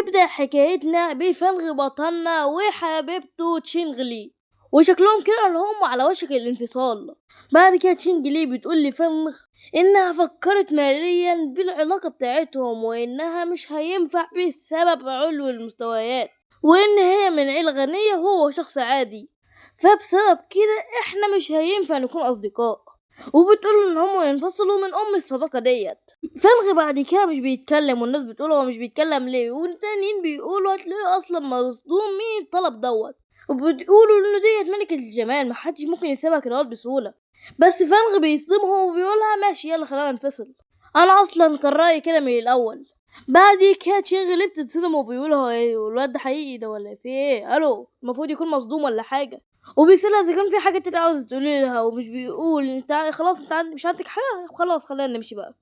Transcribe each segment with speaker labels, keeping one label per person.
Speaker 1: نبدأ حكايتنا بفنغ بطلنا وحبيبته تشينغلي، وشكلهم كده اللي هم على وشك الانفصال. بعد كده تشينغلي بتقول لفنغ إنها فكرت ماليا بالعلاقة بتاعتهم، وإنها مش هينفع بسبب علو المستويات، وإن هي من عيلة غنية وهو شخص عادي، فبسبب كده إحنا مش هينفع نكون أصدقاء. وبتقول إن هم ينفصلوا من الصداقة ديت. فالغي بعد كده مش بيتكلم، والناس بتقول هو مش بيتكلم ليه، والتانيين بيقولوا هتلاقيه اصلا مصدوم مين الطلب دوت، وبتقولوا ان ديت ملكة الجمال محدش ممكن يسيبها كده بسهولة. بس فالغي بيصدمها وبيقولها ماشي يلا خلينا ننفصل، انا اصلا كان رايي كده من الاول. بعد كده تشينغلي بتتصدم وبيقول هو ايه الواد ده حقيقي ده ولا في ايه؟ الو المفروض يكون مصدوم ولا حاجه. وبيسألها اذا كان في حاجه تانية عاوز تقولي لها، ومش بيقول انت خلاص انت مش عندك حاجه، خلاص خلينا نمشي بقى.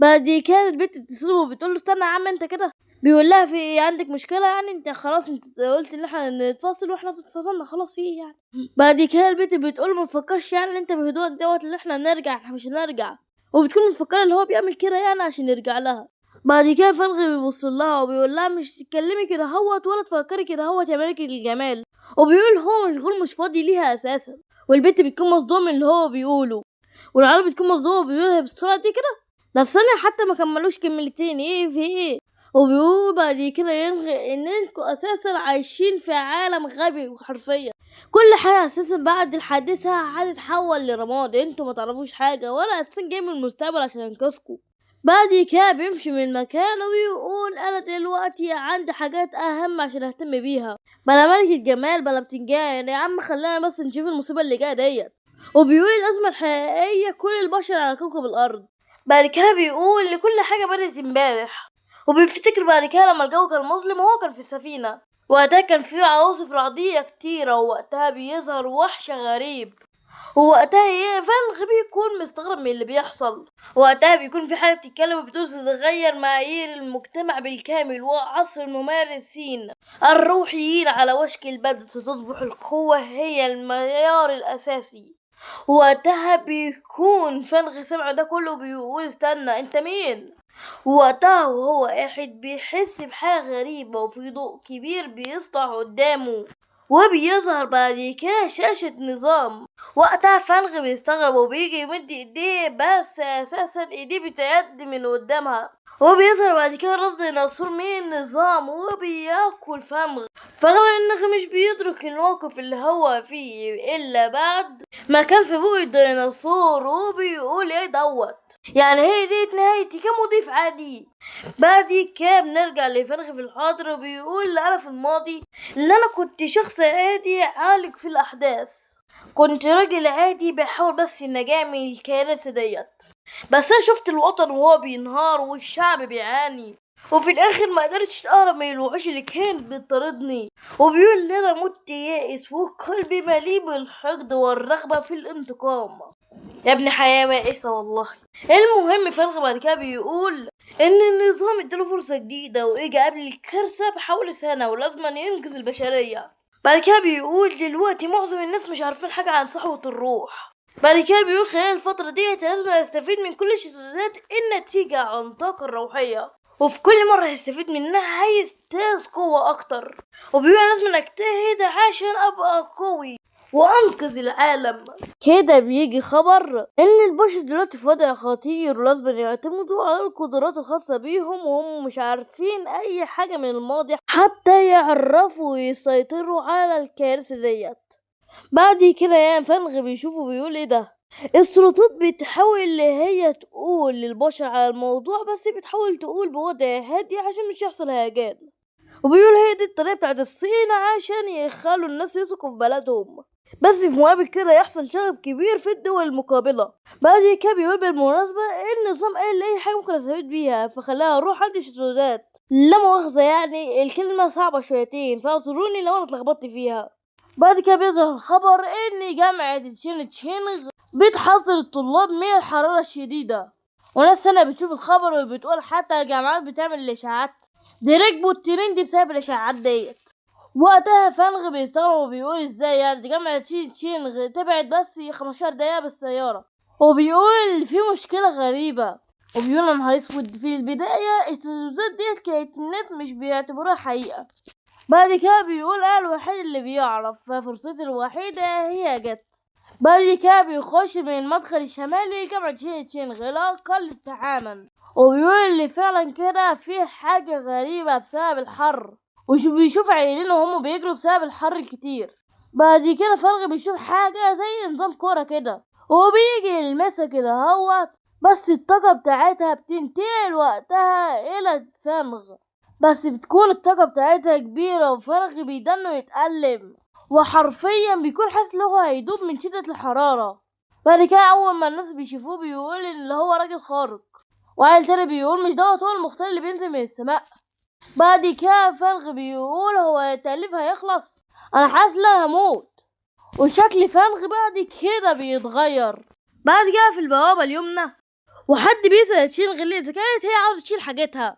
Speaker 1: بعد كده البنت بتصدم وبتقول له استنى يا عم انت كده، بيقول لها في ايه عندك مشكله يعني؟ انت خلاص انت قلت ان احنا نتفاصل واحنا اتفصلنا خلاص في ايه يعني؟ بعد كده البنت بتقول ما تفكرش يعني انت بهدوءك دوت ان احنا نرجع، احنا مش هنرجع، وبتكون مفكره ان هو بيعمل كده يعني عشان يرجع لها. بعد كده فلغي بيبص لها وبيقول لها مش تتكلمي كده هوت ولا تفكري كده هوت يا ملكة الجمال، وبيقول هو مشغول مش فاضي ليها اساسا. والبنت بتكون مصدومه اللي هو بيقوله، والعيال بتكون مصدومه بيقولها بالسرعه دي كده، ده في ثانية حتى ما كملوش كلمتين ايه في ايه. وبيقول بعد كده ينغي ان انتوا اساسا عايشين في عالم غبي حرفيا، كل حاجة اساسا بعد الحادثة هتتحول لرماد، انتوا ما تعرفوش حاجة وانا اساسا جاي من المستقبل عشان انقذكوا. بعد كده بيمشي من المكان وبيقول انا دلوقتي عندي حاجات اهم عشان اهتم بيها، بلا ملكة جمال بلا بتنجان يا عم، خلينا بس نشوف المصيبة اللي جاية ديت. وبيقول الازمة الحقيقية كل البشر على كوكب الارض. بعد كده بيقول لكل حاجة بدأت امبارح، وبيفتكر بعد كده لما الجو كان مظلم وهو كان في السفينة، وقتها كان فيه عواصف رعدية كتيرة، ووقتها بيظهر وحش غريب، ووقتها فالغ بيكون مستغرب من اللي بيحصل، وقتها بيكون في حاجة بتتكلم وبتقول تتغير معايير المجتمع بالكامل، وعصر الممارسين الروحيين على وشك البدء، ستصبح القوة هي المعيار الأساسي. وقتها بيكون فلغي سمع ده كله بيقول استنى انت مين؟ وقتها وهو قاعد بيحس بحاجة غريبة وفي ضوء كبير بيسطع قدامه، وبيظهر بعد كده شاشة نظام. وقتها فلغي بيستغرب وبيجي يمد ايديه، بس اساسا ايديه بتعد من قدامها، وبيظهر بعد كده رصد ديناصور من النظام وبياكل فلغي. فلغي مش بيدرك الموقف اللي هو فيه الا بعد ما كان في بوق الديناصور، وبيقول ايه دوت يعني هي دي نهايتي كمضيف عادي. بعد كده بنرجع لفرغ في الحاضر وبيقول انا في الماضي اللي انا كنت شخص عادي عالق في الاحداث، كنت راجل عادي بحاول بس النجاة من الكارثة ديت، بس انا شفت الوطن وهو بينهار والشعب بيعاني، وفي الاخر ما قدرتش اهرب من الوحوش اللي كانت بتطاردني. وبيقول لي انا مت يائس وقلبي مليء بالحقد والرغبة في الانتقام. يا ابن حياة بائسة والله. المهم فلغ بعد كده بيقول ان النظام اداله فرصة جديدة واجى قبل الكارثة بحوالي سنة ولازم ينقذ البشرية. بعد كده بيقول دلوقتي معظم الناس مش عارفين حاجة عن صحوة الروح. بعد كده بيقول خلال الفترة دي لازم يستفيد من كل الشذوذات الناتجة عن الطاقة الروحية، وفي كل مرة هيستفيد منها هيزداد قوة أكتر، وبيقول لازم أجتهد عشان أبقى قوي وأنقذ العالم. كده بيجي خبر إن البشر دلوقتي في وضع خطير ولازم يعتمدوا على القدرات الخاصة بيهم، وهم مش عارفين أي حاجة من الماضي حتى يعرفوا يسيطروا على الكارثة ديت. بعد كده يعني فلغ بيشوفه بيقول ايه ده، السلطات بتحاول اللي هي تقول للبشر على الموضوع، بس بتحاول تقول بوضع هادي عشان مش يحصل هيجان، وبيقول هي دي الطريقة بتاعت الصين عشان يخلوا الناس يثقوا في بلدهم، بس في مقابل كده يحصل شغب كبير في الدول المقابلة. بعد كده بيقول بالمناسبة النظام قال اي حاجة ممكن استفيد بيها فخلاها اروح عند الشذوذات، لا مؤاخذة يعني الكلمة صعبة شويتين فاعذروني لو انا اتلخبطت فيها. بعد كده بيظهر خبر ان جامعة تشينغ بتحذر الطلاب من الحرارة الشديدة، وناس هنا بتشوف الخبر وبتقول حتى الجامعات بتعمل الاشاعات دي، ركبوا الترند بسبب الاشاعات ديت. وقتها فلغ بيستغرب وبيقول ازاي يعني دي جامعة تشينغ تبعد بس 15 دقيقة بالسيارة، وبيقول في مشكلة غريبة وبيقول يا نهار اسود، في البداية التزويزات ديت كانت الناس مش بيعتبروها حقيقة. بعد كده بيقول انا الوحيد اللي بيعرف، ففرصتي الوحيدة هي جت. بعد كده بيخش من المدخل الشمالي لجامعة شينغ الأقل ازدحاما، وبيقول اللي فعلا كده في حاجة غريبة بسبب الحر، بيشوف عيلين وهم بيجروا بسبب الحر الكتير. بعد كده فرغ بيشوف حاجة زي نظام كورة كده، وبيجي يلمسها كده هوت، بس الطاقة بتاعتها بتنتقل وقتها إلى فمغ، بس بتكون الطاقة بتاعتها كبيرة، وفرغ بيدنه يتألم، وحرفيا بيكون حاسس ان هو هيدوب من شدة الحرارة. بعد كده اول ما الناس بيشوفوه بيقول ان هو راجل خارق، وعيل تاني بيقول مش دوت هو المختار اللي بينزل من السماء. بعد كده فنغ بيقول هو التأليف هيخلص، انا حاسس ان انا هموت. وشكل فنغ بعد كده بيتغير. بعد كده في البوابة اليمنى وحد بيسأل تشيل غلي اذا كانت هي عاوزة تشيل حاجتها،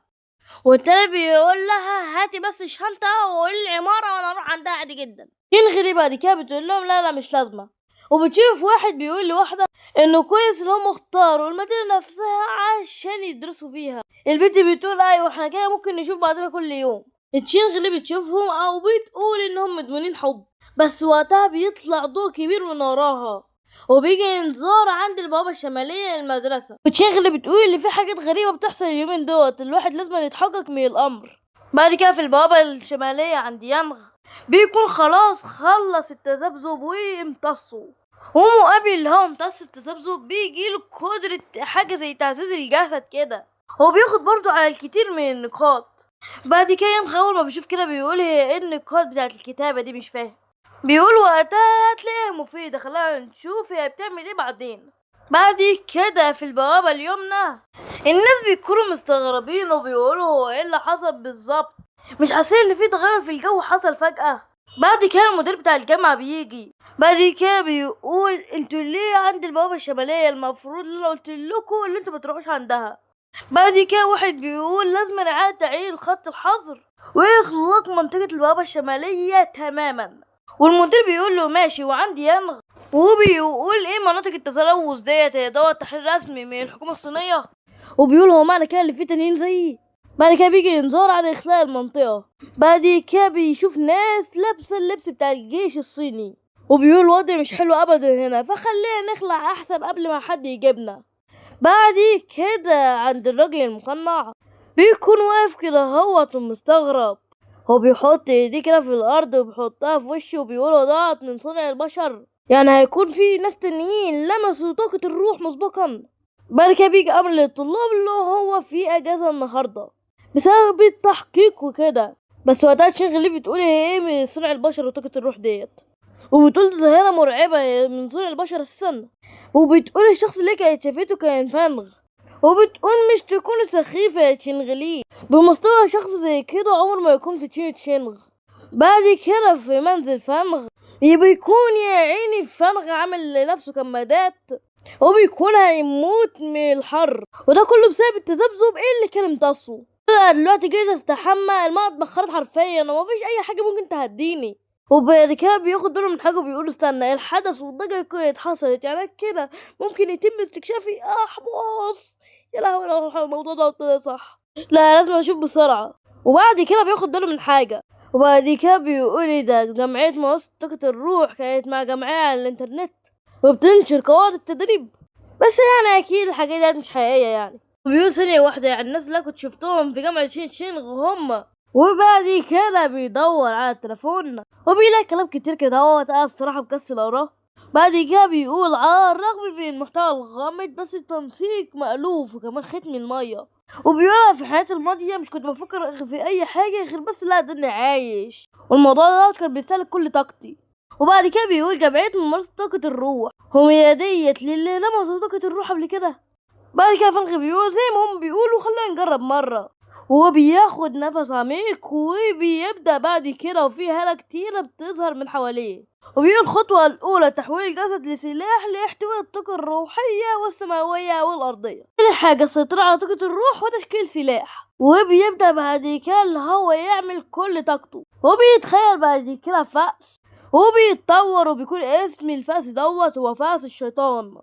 Speaker 1: والتاني بيقول لها هاتي بس الشنطة وقولي العمارة وانا اروح عندها عادي جدا. ينغري بعد كده بتقول لهم لا لا مش لازمة، وبتشوف واحد بيقول لواحدة انه كويس ان هم اختاروا المدينة نفسها عشان يدرسوا فيها. البنت بتقول ايوه احنا كده ممكن نشوف بعضنا كل يوم. تشينغلي بتشوفهم او بتقول انهم مدمنين حب، بس وقتها بيطلع ضوء كبير من وراها وبيجي انذار عند البوابة الشمالية للمدرسة. بتشينغلي بتقول ان في حاجات غريبة بتحصل اليومين دوت، الواحد لازم يتحقق من الامر. بعد كده في البوابة الشمالية عند يانغ بيكون خلاص خلص التذبذب وامتصه، ومقابل اللي هو امتص التذبذب بيجيله قدرة حاجة زي تعزيز الجسد كده، هو بياخد برضو على الكتير من النقاط. بعد كده يانغ اول ما بيشوف كده بيقول هي ايه النقاط بتاعت الكتابة دي، مش فاهم. بيقول وقتها هتلاقيها مفيدة، خلينا نشوف هي بتعمل ايه بعدين. بعد كده في البوابة اليمنى الناس بيكونوا مستغربين وبيقولوا هو ايه اللي حصل بالظبط، مش حاسين ان في تغير في الجو حصل فجأة. بعد كده المدير بتاع الجامعة بيجي، بعد كده بيقول انتوا ليه عند البوابة الشمالية؟ المفروض اللي قلت لكم اللي انتوا متروحوش عندها. بعد كده واحد بيقول لازم نعاد تعيين خط الحظر ويخلق منطقة البوابة الشمالية تماما، والمدير بيقول له ماشي. وعندي ينغ وبيقول ايه مناطق التلوث ديت؟ هي دوت تحرير رسمي من الحكومة الصينية، وبيقول هو معنى كده اللي فيه تانيين زيي. بعد كده بيجي انذار عن اخلاء المنطقة. بعد كده بيشوف ناس لابسة اللبس بتاع الجيش الصيني، وبيقول الوضع مش حلو ابدا هنا، فخلينا نخلع احسن قبل ما حد يجيبنا. بعد كده عند الراجل المقنع بيكون واقف كده هوت ومستغرب، هو بيحط ايديه كده في الارض وبيحطها في وشه وبيقول ضاعت من صنع البشر، يعني هيكون في ناس تانيين لمسوا طاقة الروح مسبقا. بعد كده بيجي امر للطلاب اللي هو في اجازة النهاردة بسبب التحقيق وكده، بس وقتها شغلي بتقول ايه من صنع البشر وطاقة الروح ديت، وبتقول دي ظاهرة مرعبة من صنع البشر اساسا، وبتقول الشخص اللي كانت شافته كان فنغ، وبتقول مش تكون سخيفة يا تشينغلي، بمستوى شخص زي كده عمر ما يكون في تشينغ. بعد كده في منزل فنغ بيكون يا عيني فنغ عامل لنفسه كمادات وبيكون هيموت من الحر، وده كله بسبب التذبذب اللي كان امتصه. دلوقتي جيت استحمى، الماء اتبخرت حرفيا ومفيش اي حاجة ممكن تهديني. وبعد كده بياخد باله من حاجة وبيقول استنى، الحدث والضجة كانت حصلت يعني كده ممكن يتم استكشافي احمص. يا لهوي لو الموضوع ده صح، لا لازم اشوف بسرعة. وبعد كده بياخد باله من حاجة، وبعد كده بيقول ايه ده، جمعية منصة طاقة الروح كانت مع جمعية على الانترنت وبتنشر قواعد التدريب، بس يعني اكيد الحاجات دي مش حقيقية يعني. وبيقول ثانية واحدة يعني الناس اللي كنت شفتهم في جامعة شينغ هم. وبعد كده بيدور على التليفون وبيلاقي كلام كتير كده، هو الصراحة مكسل اقراه. بعد كده بيقول على الرغم من المحتوى الغامض بس التنسيق مألوف وكمان ختم المية، وبيقول في حياتي الماضية مش كنت بفكر في اي حاجة غير بس لا ده اني عايش، والموضوع ده كان بيستهلك كل طاقتي. وبعد كده بيقول جمعية ممارسة طاقة الروح هي ديت للي لمسوا طاقة الروح قبل كده. بعد كده فنغ بيقول زي ما هم بيقولوا خلينا نجرب مرة، وهو بياخد نفس عميق وبيبدأ بعد كده وفي هالة كتيرة بتظهر من حواليه، وبيقول الخطوة الأولى تحويل الجسد لسلاح لاحتواء الطاقة الروحية والسماوية والأرضية. تاني حاجة السيطرة على طاقة الروح وتشكيل سلاح، وبيبدأ بعد كده اللي هو يعمل كل طاقته، وبيتخيل بعد كده فأس وبيتطور وبيكون اسم الفأس دوت هو فأس الشيطان،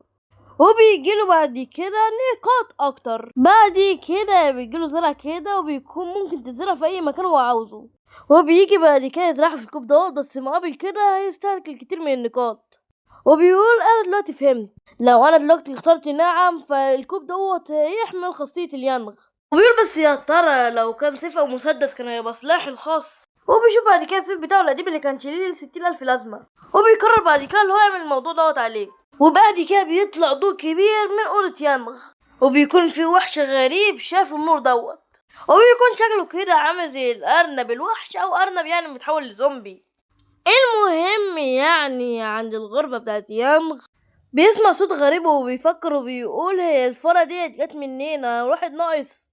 Speaker 1: وبيجيله بعد كده نقاط اكتر. بعد كده بيجيله زرع كده وبيكون ممكن تزرع في اي مكان هو عاوزه، وبيجي بعد كده يزرعها في الكوب دوت، بس مقابل كده هيستهلك الكتير من النقاط. وبيقول انا دلوقتي فهمت، لو انا دلوقتي اخترت نعم فالكوب دوت هيحمل خاصية الينغ. وبيقول بس يا ترى لو كان سيف او مسدس كان هيبقى سلاحي الخاص. وبيشوف بعد كده السيف بتاعه القديم اللي كان شليل 60,000 لازمة، وبيقرر بعد كده اللي هو يعمل الموضوع دوت عليه. وبعد كده بيطلع ضوء كبير من أوضة يانغ، وبيكون في وحش غريب شاف النور دوت، وبيكون شكله كده عامل زي الأرنب الوحش أو أرنب يعني متحول لزومبي. المهم يعني عند الغرفة بتاعت يانغ بيسمع صوت غريب وبيفكر وبيقول هي الفرة ديت جت منين، واحد ناقص.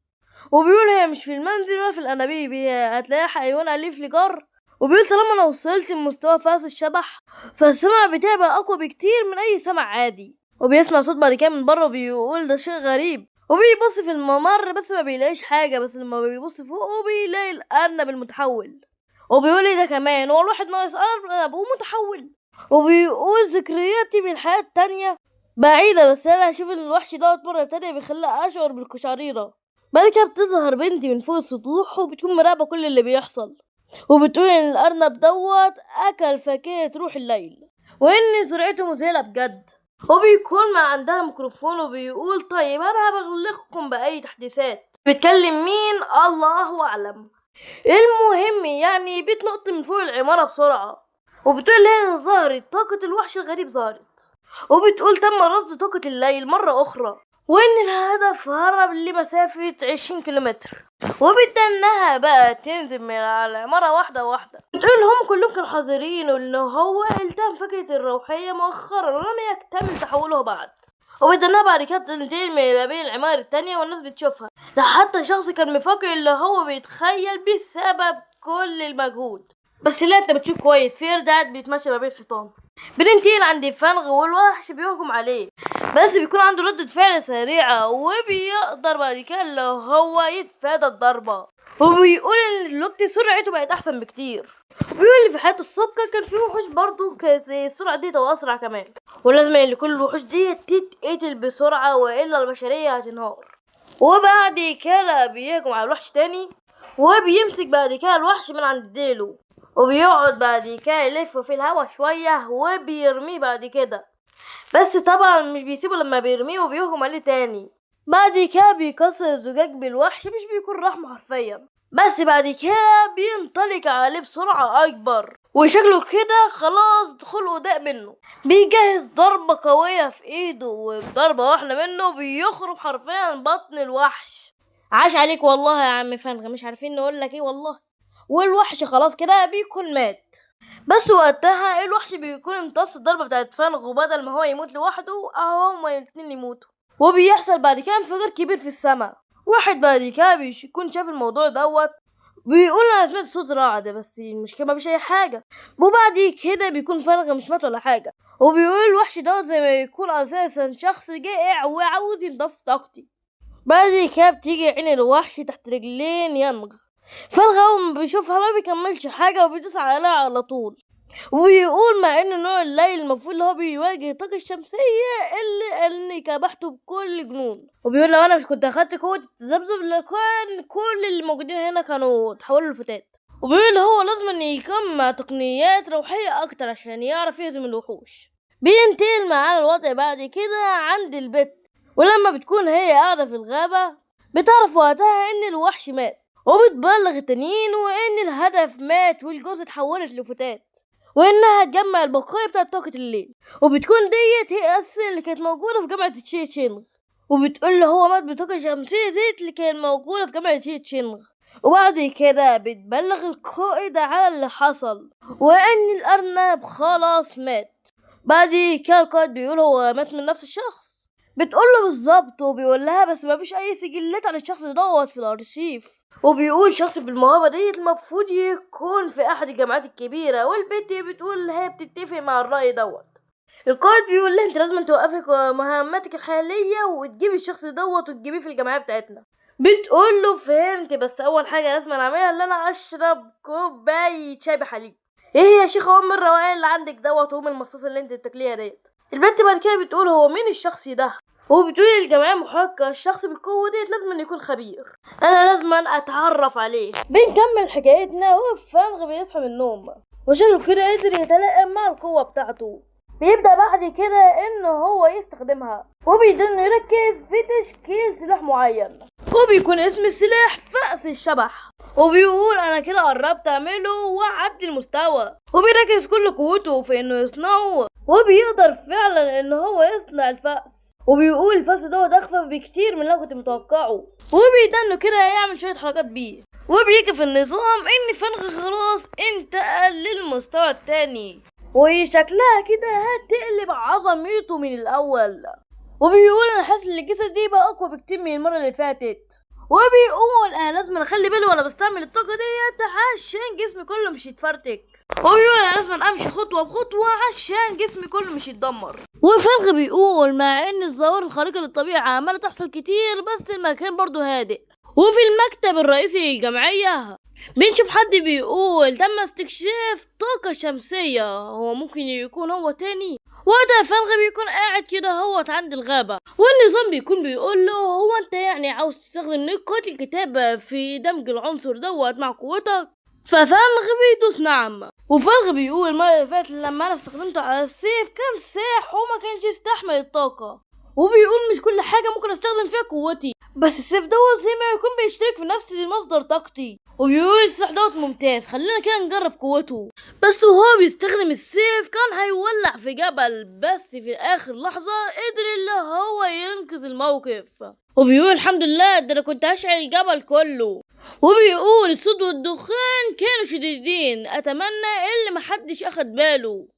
Speaker 1: وبيقول هي مش في المنزل ولا في الأنابيب، هي هتلاقيها حيوان أليف لجر. وبيقول طالما أنا وصلت لمستوى فاس الشبح فالسمع بتاعي بقى أقوى بكتير من أي سمع عادي. وبيسمع صوت بعد كده من بره وبيقول ده شيء غريب، وبيبص في الممر بس ما بيلاقيش حاجة، بس لما بيبص فوق بيلاقي الأرنب المتحول. وبيقول لي ده كمان هو الواحد ناقص أرنب ومتحول. وبيقول ذكرياتي من الحياة التانية بعيدة، بس أنا هشوف الوحش دوت مرة تانية بيخليها أشعر بالقشعريرة. بعد كده بتظهر بنتي من فوق السطوح وبتكون مراقبة كل اللي بيحصل، وبتقول ان الارنب دوت اكل فاكهة روح الليل وان سرعته مذهلة بجد. وبيكون ما عندها ميكروفون وبيقول طيب انا هبلغكم باي تحديثات. بيتكلم مين؟ الله اعلم. المهم يعني بتنط من فوق العمارة بسرعة، وبتقول هي ظهرت طاقة الوحش الغريب ظهرت، وبتقول تم رصد طاقة الليل مرة أخرى، وإن الهدف هرب لمسافة 20 كيلومتر، وبتنها بقى تنزل من على العمارة واحدة واحدة. بتقول هم كلهم كانوا حذرين إن هو التهم فكرة الروحية مؤخرا ولم يكتمل تحوله بعد. وبدنا بعد كده تنتقل ما بين العمارة التانية والناس بتشوفها، ده حتى شخص كان مفكر اللي هو بيتخيل بسبب كل المجهود. بس لا انت بتشوف كويس في قرد قاعد بيتمشى ما بين الحيطان. بننتقل عند فانغ والوحش بيهجم عليه، بس بيكون عنده ردة فعل سريعة وبيقدر بعد كده اللي هو يتفادى الضربة. وبيقول ان دلوقتي سرعته بقت احسن بكتير، وبيقول لي في حياته السابقة كان في وحوش برضه زي السرعة دي واسرع كمان، ولازم ان كل الوحوش دي تتقتل بسرعة والا البشرية هتنهار. وبعد كده بيهجم على الوحش تاني، وبيمسك بعد كده الوحش من عند ديله، وبيقعد بعد كده يلف في الهوا شوية وبيرميه بعد كده، بس طبعا مش بيسيبه لما بيرميه وبيهجم عليه تاني. بعد كده بيكسر الزجاج بالوحش، مش بيكون رحمة حرفيا، بس بعد كده بينطلق عليه بسرعة أكبر، وشكله كده خلاص خلقه ضاق منه. بيجهز ضربة قوية في ايده، وبضربة واحدة منه بيخرب حرفيا بطن الوحش. عاش عليك والله يا عم فنغ، مش عارفين نقولك ايه والله. والوحش خلاص كده بيكون مات، بس وقتها الوحش بيكون امتص الضربة بتاعت فانغ، وبدل ما هو يموت لوحده اهو هما الاتنين يموتوا. وبيحصل بعد كده انفجار كبير في السماء. واحد بعد كده بيكون شاف الموضوع دوت بيقول انا سمعت صوت رعد، بس المشكلة مفيش اي حاجة. وبعد كده بيكون فانغ مش مات ولا حاجة، وبيقول الوحش دوت زي ما يكون اساسا شخص جائع وعاوز يمتص طاقتي. بعد كده بتيجي عين الوحش تحت رجلين ينغ. فالغ اول ما بيشوفها ما بيكملش حاجة وبيدوس عليها على طول، ويقول مع ان نوع الليل المفروض اللي هو بيواجه الطاقة الشمسية اللي كبحته بكل جنون. وبيقول لو انا مش كنت اخدت قوة التذبذب لكان كل اللي موجودين هنا كانوا تحولوا لفتات. وبيقول هو لازم ان يكون مع تقنيات روحية اكتر عشان يعرف يهزم الوحوش. بينتقل معانا الوضع بعد كده عند البت، ولما بتكون هي قاعدة في الغابة بتعرف وقتها ان الوحش مات، وبتبلغ التانيين وان الهدف مات والجوز اتحولت لفتات، وانها تجمع البقايا بتاعت طاقة الليل. وبتكون ديت هي اساسا اللي كانت موجودة في جامعة تشي تشينغ، وبتقول له هو مات بطاقة شمسية زيت اللي كانت موجودة في جامعة تشي تشينغ. وبعد كده بتبلغ القائد على اللي حصل وان الارنب خلاص مات. بعد كده القائد بيقول هو مات من نفس الشخص. بتقوله بالظبط، وبيقول لها بس ما فيش اي سجلات عن الشخص دوت في الارشيف. وبيقول شخص بالموهبة دي المفروض يكون في احد الجامعات الكبيرة، والبنت بتقول هي بتتفق مع الرأي دوت. القائد بيقول لها انت لازم توقفك مهمتك الحالية وتجيبي الشخص دوت وتجيبيه في الجامعة بتاعتنا. بتقول له فهمت، بس اول حاجة لازم اعملها ان انا اشرب كوباية شاي بحليب. ايه يا شيخة ام الروقان اللي عندك دوت وام المصاص اللي انت بتاكليها ديت؟ البنت بعد كده بتقول هو مين الشخص ده، هو بتقول الجمعية محققة الشخص بالقوة ديت لازم أن يكون خبير، أنا لازم أتعرف عليه. بنكمل حكايتنا وفرغ بيصحى من النوم وشكله كده قدر يتلائم مع القوة بتاعته. بيبدأ بعد كده إنه هو يستخدمها وبيدن يركز في تشكيل سلاح معين وبيكون اسم السلاح فأس الشبح، وبيقول أنا كده قربت أعمله وأعدي المستوى، وبيركز كل قوته في إنه يصنعه وبيقدر فعلا إن هو يصنع الفأس، وبيقول الفأس ده أخفف بكتير من اللي كنت متوقعه، وبيدنه كده يعمل شوية حركات بيه، وبيجي في النظام إن فنغ خلاص انتقل للمستوى التاني وشكلها كده هتقلب عظمته من الأول، وبيقول أنا حاسس إن الجسد دي بقى أقوى بكتير من المرة اللي فاتت، وبيقول أنا لازم أخلي بالي وأنا بستعمل الطاقة ديت عشان جسمي كله مش يتفرتك، وبيقول أنا لازم أمشي خطوة بخطوة عشان جسمي كله مش يتدمر. وفرغ بيقول مع إن الظواهر الخارقة للطبيعة عمالة تحصل كتير بس المكان برضو هادئ. وفي المكتب الرئيسي للجمعية بنشوف حد بيقول تم استكشاف طاقة شمسية، هو ممكن يكون هو تاني. وده فلغ بيكون قاعد كده هوت عند الغابة، والنظام بيكون بيقول له هو انت يعني عاوز تستخدم نقاط الكتابة في دمج العنصر دوت مع قوتك؟ ففلغ بيدوس نعم، وفلغ بيقول المرة اللي فاتت لما انا استخدمته على السيف كان ساح وما كانش يستحمل الطاقة، وبيقول مش كل حاجة ممكن استخدم فيها قوتي، بس السيف دوت زي ما يكون بيشترك في نفس مصدر طاقتي، وبيقول السلاح دوت ممتاز خلينا كده نجرب قوته. بس وهو بيستخدم السيف كان هيولع في جبل، بس في اخر لحظة قدر اللي هو ينقذ الموقف، وبيقول الحمد لله ده انا كنت هشعل الجبل كله، وبيقول الصوت والدخان كانوا شديدين اتمنى اللي محدش اخد باله،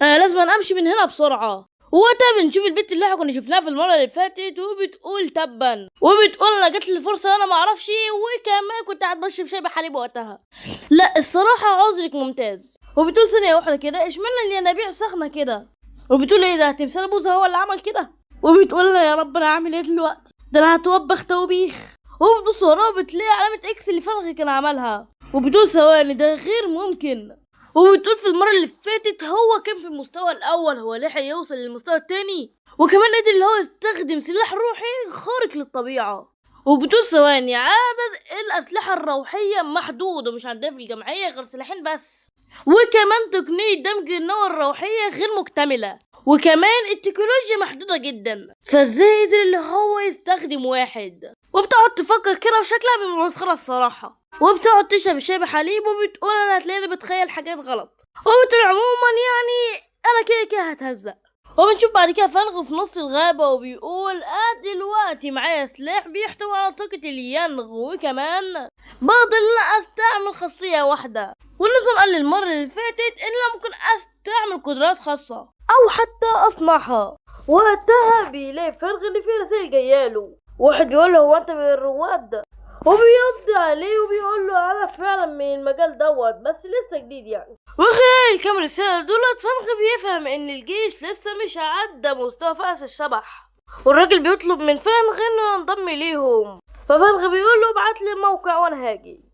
Speaker 1: انا لازم امشي من هنا بسرعة. وقتها بنشوف البنت اللي احنا كنا شفناها في المره اللي فاتت وبتقول تبا، وبتقول انا جات لي الفرصه وانا ما اعرفش، وكمان كنت قاعد بشرب شاي بحليب وقتها، لا الصراحه عذرك ممتاز. وبتقول ثانيه واحده كده اشمعنى الينابيع سخنه كده، وبتقول ايه ده تمثال بوزة هو اللي عمل كده، وبتقول يا رب انا اعمل ايه دلوقتي ده انا هتوبخ توبيخ، وبتبص وراها بتلاقي علامه اكس اللي فلغ كان عملها، وبتقول ثواني ده غير ممكن، وبتقول في المرة اللي فاتت هو كان في المستوى الأول هو لحق يوصل للمستوى التاني، وكمان قدر اللي هو يستخدم سلاح روحي خارق للطبيعة. وبتقول ثواني عدد الأسلحة الروحية محدود ومش عندنا في الجمعية غير سلاحين بس، وكمان تقنية دمج النوى الروحية غير مكتملة، وكمان التكنولوجيا محدودة جدا، فازاي قدر اللي هو يستخدم واحد. وبتقعد تفكر كده وشكلها بيبقى مسخرة الصراحة، وبتقعد تشرب الشاي بحليب وبتقول انا هتلاقيني بتخيل حاجات غلط، وبتقول عموما يعني انا كده هتهزق. وبنشوف بعد كده فلغ في نص الغابة وبيقول دلوقتي معايا سلاح بيحتوي على طاقة اليانغ، وكمان بقدر ان استعمل خاصية واحدة، والنظام قال المرة اللي فاتت ان انا ممكن استعمل قدرات خاصة او حتى اصنعها. وقتها بيلاقي فلغ اللي فيه رسائل جاياله، واحد بيقول له هو انت من الرواد، وبيرد عليه وبيقول له انا فعلا من المجال دوت بس لسه جديد يعني. وخلال الكام رسالة دولت فلغ بيفهم ان الجيش لسه مش عدى مستوى فأس الشبح، والراجل بيطلب من فلغ انه ينضم ليهم، ففلغ بيقول له ابعت لي الموقع وانا هاجي،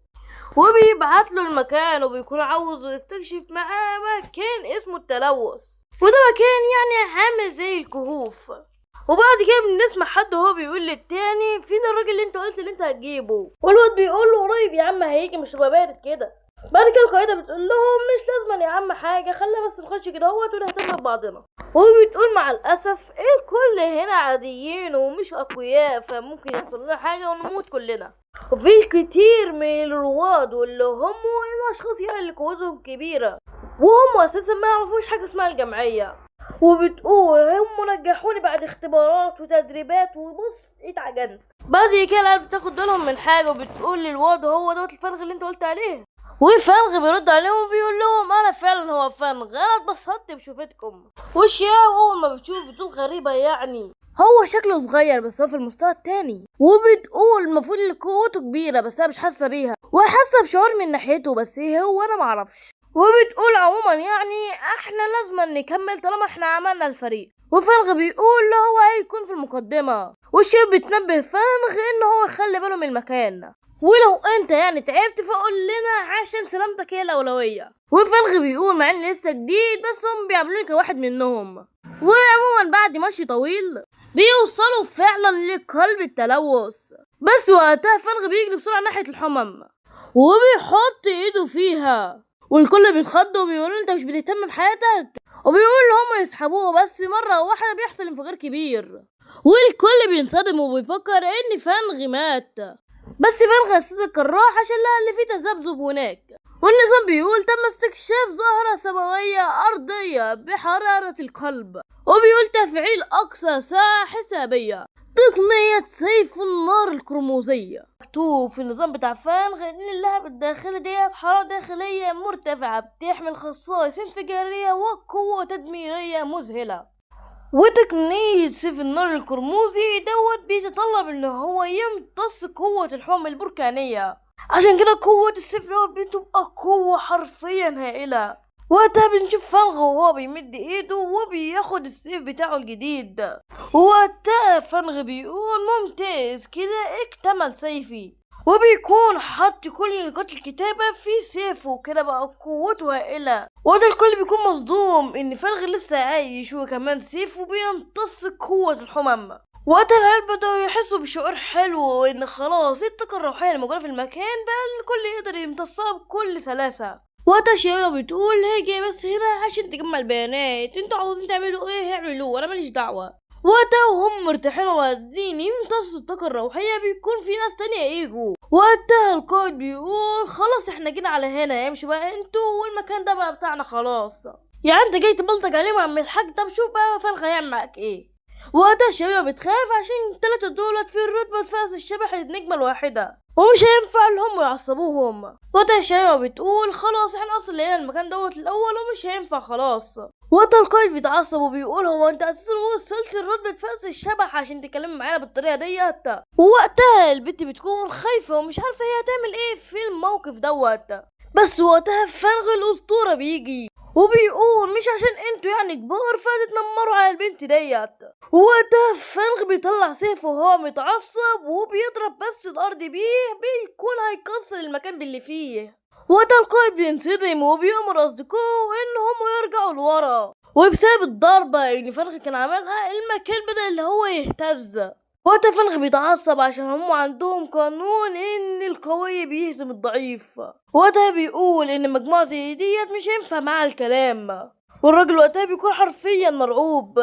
Speaker 1: وبيبعت له المكان وبيكون عاوز يستكشف معاه مكان اسمه التلوث، وده مكان يعني عامل زي الكهوف. وبعد كده بنسمع حد وهو بيقول للتاني فين الراجل اللي انت قلت اللي انت هتجيبه، والواد بيقول له قريب يا عم هيجي مش هبقى بارد كده. بعد كده القائده بتقول لهم مش لازم يا عم حاجه خلينا بس نخش كده اهوت ونهتم ببعضنا، وبتقول مع الاسف الكل هنا عاديين ومش اقوياء فممكن يحصل لنا حاجه ونموت كلنا، وفي كتير من الرواد واللي هم الاشخاص يعني اللي قوتهم كبيره وهم اساسا ما يعرفوش حاجه اسمها الجمعيه. وبتقول هم نجحوني بعد اختبارات وتدريبات وبص اتعجنت. بعد كده العيال بتاخد بالهم من حاجه وبتقول للواد هو دوت الفلغ اللي انت قلت عليه، وفلغ بيرد عليهم وبيقول لهم انا فعلا هو فلغ انا اتبسطت بشوفتكم. وشياو اول ما بتشوف بتقول غريبه يعني هو شكله صغير بس هو في المستوى التاني، وبتقول المفروض ان قوته كبيره بس انا مش حاسه بيها وحاسه بشعور من ناحيته بس ايه هو انا معرفش. وبتقول عموما يعني احنا لازم نكمل طالما احنا عملنا الفريق، وفلغ بيقول له هو هيكون في المقدمه، والشيب بتنبه فلغ ان هو يخلي باله من المكان، ولو انت يعني تعبت فقول لنا عشان سلامتك هي الاولويه. وفلغ بيقول مع ان لسه جديد بس هم بيعملوني كواحد منهم، وعموما بعد مشي طويل بيوصلوا فعلا لقلب التلوث، بس وقتها فنغ بيجري بسرعة ناحية الحمم وبيحط ايده فيها، والكل بيتخض وبيقولوا انت مش بتهتم بحياتك، وبيقول هما يسحبوه، بس مرة واحدة بيحصل انفجار كبير والكل بينصدم وبيفكر ان فنغ مات، بس فنغ استدرك الراحة عشان لقى اللي فيه تذبذب هناك، والنظام بيقول تم استكشاف ظاهرة سماوية أرضية بحرارة القلب، وبيقول تفعيل أقصى ساعة حسابية تقنية سيف النار القرمزية. مكتوب في النظام بتاع فنغ إن اللهب الداخلي ديت حرارة داخلية مرتفعة بتحمل خصائص انفجارية وقوة تدميرية مذهلة، وتقنية سيف النار القرمزي دوت بيتطلب إن هو يمتص قوة الحمم البركانية، عشان كده قوة السيف دوت بتبقى قوة حرفيا هائلة. وقتها بنشوف فنغ وهو بيمد ايده وبياخد السيف بتاعه الجديد، وقتها فنغ بيقول ممتاز كده اكتمل سيفي، وبيكون حط كل نقاط الكتابة في سيفه وكده بقى قوته هائلة، وده الكل بيكون مصدوم ان فنغ لسه عايش وكمان سيفه بيمتص قوة الحمم. وقتها العيال بدأوا يحسوا بشعور حلو وإن خلاص الطاقة الروحية الموجودة في المكان بقى الكل يقدر يمتصها بكل سلاسة. وقتها شيرة بتقول هي جاية بس هنا عشان تجمع البيانات، انتوا عاوزين تعملوا ايه اعملوه انا ماليش دعوة. وقتها وهم مرتاحين وقاعدين يمتصوا الطاقة الروحية بيكون في ناس تانية يجوا، وقتها القائد بيقول خلاص احنا جينا على هنا امشوا بقى انتوا والمكان ده بقى بتاعنا خلاص، يعني انت جاي تبلطج عليهم يا عم الحاج، طب شوف بقى فنغ هيعمل معاك ايه. وقتها شيرة بتخاف عشان التلاتة دولت في الرتبة الفاس الشبح النجمة الواحدة ومش هينفع لهم يعصبوهم. وقتها شيرة بتقول خلاص احنا اصلا لقينا المكان دوت الاول ومش هينفع خلاص. وقتها القائد بيتعصب وبيقول هو انت اساسا وصلت لرتبة فاس الشبح عشان تتكلم معانا بالطريقة ديت؟ ووقتها البت بتكون خايفة ومش عارفة هي هتعمل ايه في الموقف دوت، بس وقتها فنغ الاسطورة بيجي وبيقول مش عشان انتوا يعني كبار فتتنمروا على البنت ديت. وقتها فنغ بيطلع سيفه وهو متعصب وبيضرب بس الارض بيه بيكون هيكسر المكان باللي فيه. وقتها القائد بينصدم وبيأمر اصدقائه انهم يرجعوا لورا، وبسبب الضربة اللي فنغ كان عملها المكان بدأ اللي هو يهتز. وقتها فنغ بيتعصب عشان هم عندهم قانون ان القوي بيهزم الضعيف، وقتها بيقول ان مجموعة زي ديت مش هينفع معاها الكلام، والراجل وقتها بيكون حرفيا مرعوب.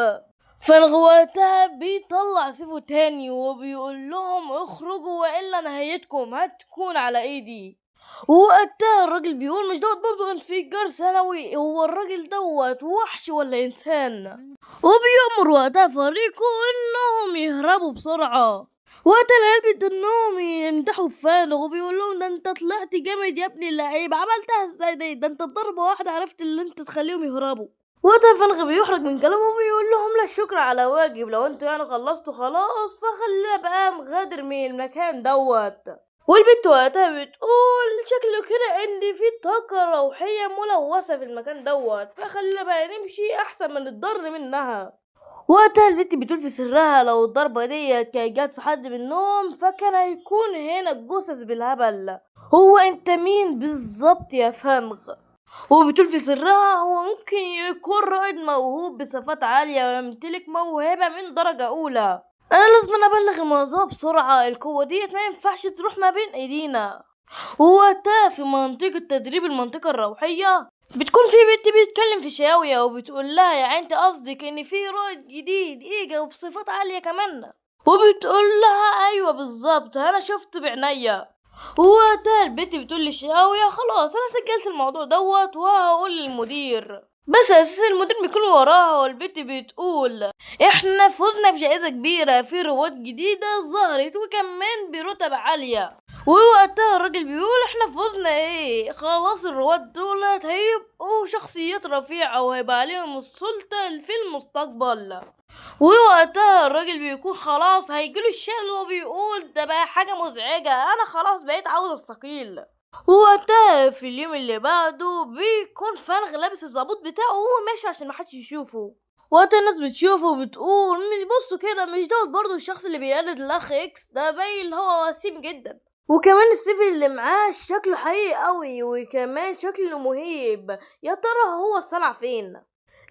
Speaker 1: فنغ وقتها بيطلع سيفه تاني وبيقول لهم اخرجوا والا نهايتكم هتكون على ايدي. وقتها الراجل بيقول مش دوت برضو انفجار ثانوي، هو الراجل دوت وحش ولا انسان؟ وبيأمر وقتها فريقه انهم يهربوا بسرعة. وقتها العيال بيدنهم يمدحوا فانغ وبيقول لهم ده انت طلعت جامد يا ابني اللعيب، عملتها ازاي دي؟ ده انت بضربة واحدة عرفت اللي انت تخليهم يهربوا. وقتها فنغ بيحرج من كلامه وبيقول لهم لا الشكر على واجب، لو انتوا يعني خلصتوا خلاص فخلينا بقى نغادر من المكان دوت. والبنت وقتها بتقول شكله كده ان في طاقة روحية ملوثة في المكان دوت، فخلينا بقى نمشي احسن من الضر منها. وقتها البنت بتقول في سرها لو الضربة ديت كانت جت في حد منهم فكان هيكون هنا الجثث بالهبل. هو انت مين بالظبط يا فنغ؟ وبتقول في سرها هو ممكن يكون رائد موهوب بصفات عالية ويمتلك موهبة من درجة أولى، أنا لازم أبلغ المنظمة بسرعة، القوة ديت ما ينفعش تروح ما بين أيدينا. ووقتها في منطقة تدريب المنطقة الروحية بتكون في بنت بيتكلم في شاوية وبتقول لها يعني انت قصدك ان في رائد جديد ايجا وبصفات عالية كمان؟ وبتقول لها ايوه بالظبط انا شفت بعناية. ووقتها البنت بتقول لشاوية خلاص انا سجلت الموضوع دوت وهقول للمدير، بس اساس المدير بيكون وراها. والبنت بتقول احنا فزنا بجائزة كبيرة في رواد جديدة ظهرت وكمان برتب عالية. ووقتها الراجل بيقول احنا فزنا ايه، خلاص الرواد دولت هيبقوا شخصيات رفيعة وهيبقى عليهم السلطة في المستقبل. ووقتها الراجل بيكون خلاص هيجيله الشلل وبيقول ده بقى حاجة مزعجة انا خلاص بقيت عاوز استقيل. وقتها في اليوم اللي بعده بيكون فنغ لابس الزبوط بتاعه وهو ماشي عشان محدش يشوفه. وقت الناس بتشوفه وبتقول مش بصوا كده مش دوت برضو الشخص اللي بيقلد الاخ اكس ده، باين هو وسيم جدا، وكمان السيف اللي معاه شكله حقيقي قوي وكمان شكله مهيب. يا ترى هو اتصنع فين؟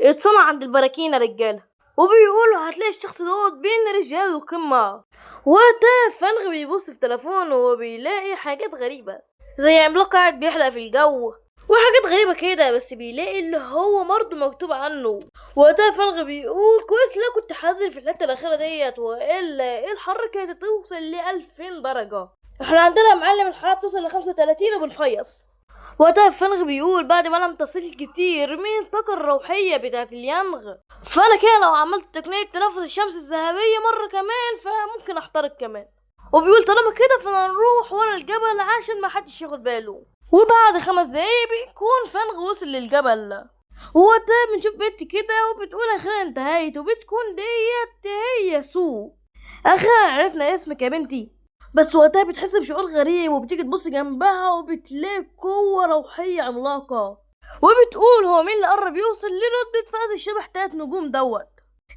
Speaker 1: اتصنع عند البراكين يا رجاله. وبيقولوا هتلاقي الشخص دوت بين رجال القمة. وقتها فنغ بيبص في تليفونه وبيلاقي حاجات غريبة زي عملاق قاعد بيحلق في الجو وحاجات غريبة كده، بس بيلاقي اللي هو برضه مكتوب عنه. وقتها فنغ بيقول كويس لا كنت حذر في الحتة الأخيرة ديت، وإلا إيه الحر كانت توصل ل2000 درجة. احنا عندنا يا معلم الحرارة بتوصل ل35 وبنفيص. وقتها فنغ بيقول بعد ما لم تصل كتير من الطاقة الروحية بتاعت اليانغ، فأنا كده لو عملت تقنية تنفس الشمس الذهبية مرة كمان فممكن أحترق كمان. وبيقول طالما كده فأنا نروح ورا الجبل عشان ما حدش ياخد باله. وبعد 5 دقايق بيكون فنغ وصل للجبل. ووقتها بنشوف بنت كده وبتقول أخيرا انتهيت، وبتكون ديت هي سو. أخيرا عرفنا اسمك يا بنتي. بس وقتها بتحس بشعور غريب وبتيجي تبص جنبها وبتلاقي قوة روحية عملاقة، وبتقول هو مين اللي قرب يوصل لرتبة فاز الشبح 3 نجوم دوت.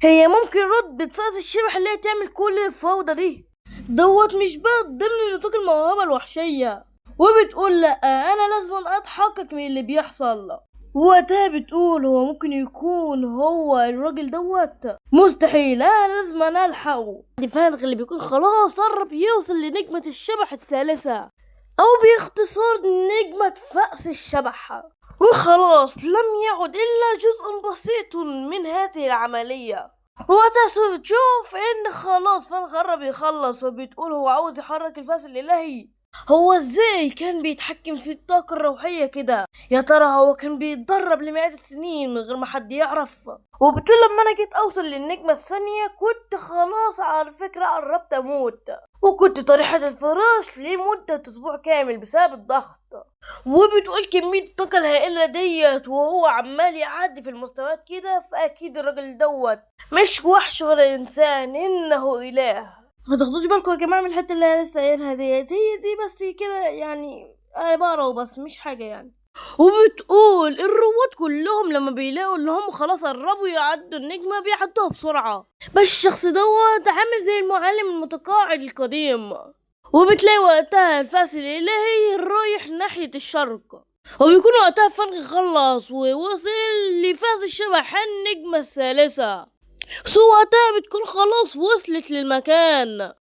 Speaker 1: هي ممكن رتبة فاز الشبح اللي هي تعمل كل الفوضى دي دوت مش بقى ضمن نطاق الموهبة الوحشية. وبتقول لا انا لازم اتحقق من اللي بيحصل. وقتها بتقول هو ممكن يكون هو الراجل دوت مستحيل، انا لازم الحقه. فالغ اللي بيكون خلاص قرب يوصل لنجمة الشبح الثالثة، او باختصار نجمة فأس الشبح، وخلاص لم يعد الا جزء بسيط من هذه العملية. وقتها بتشوف ان خلاص فالغ قرب يخلص، وبتقول هو عاوز يحرك الفاس الالهي. هو ازاي كان بيتحكم في الطاقة الروحية كده؟ يا ترى هو كان بيتدرب لمئات السنين من غير ما حد يعرف؟ وبتقول لما انا جيت اوصل للنجمة الثانية كنت خلاص على فكرة قربت اموت، وكنت طريحة الفراش لمدة اسبوع كامل بسبب الضغط. وبتقول كمية الطاقة الهائلة ديت وهو عمال يعدي في المستويات كده، فاكيد الراجل دوت مش وحش ولا انسان، انه اله. ما تاخدوش بالكم يا جماعه من الحته اللي انا لسه قايلها ديت، هي دي بس كده يعني انا بقرا وبس مش حاجه يعني. وبتقول الرواد كلهم لما بيلاقوا ان هم خلاص قربوا يعدوا النجمه بيعدوها بسرعه، بس الشخص دوت عامل زي المعلم المتقاعد القديم. وبتلاقي وقتها الفاس الالهي رايح ناحيه الشرق، وبيكون وقتها فنغ خلص ووصل لفاس الشبح النجمه الثالثه. وقتها بتكون خلاص وصلت للمكان،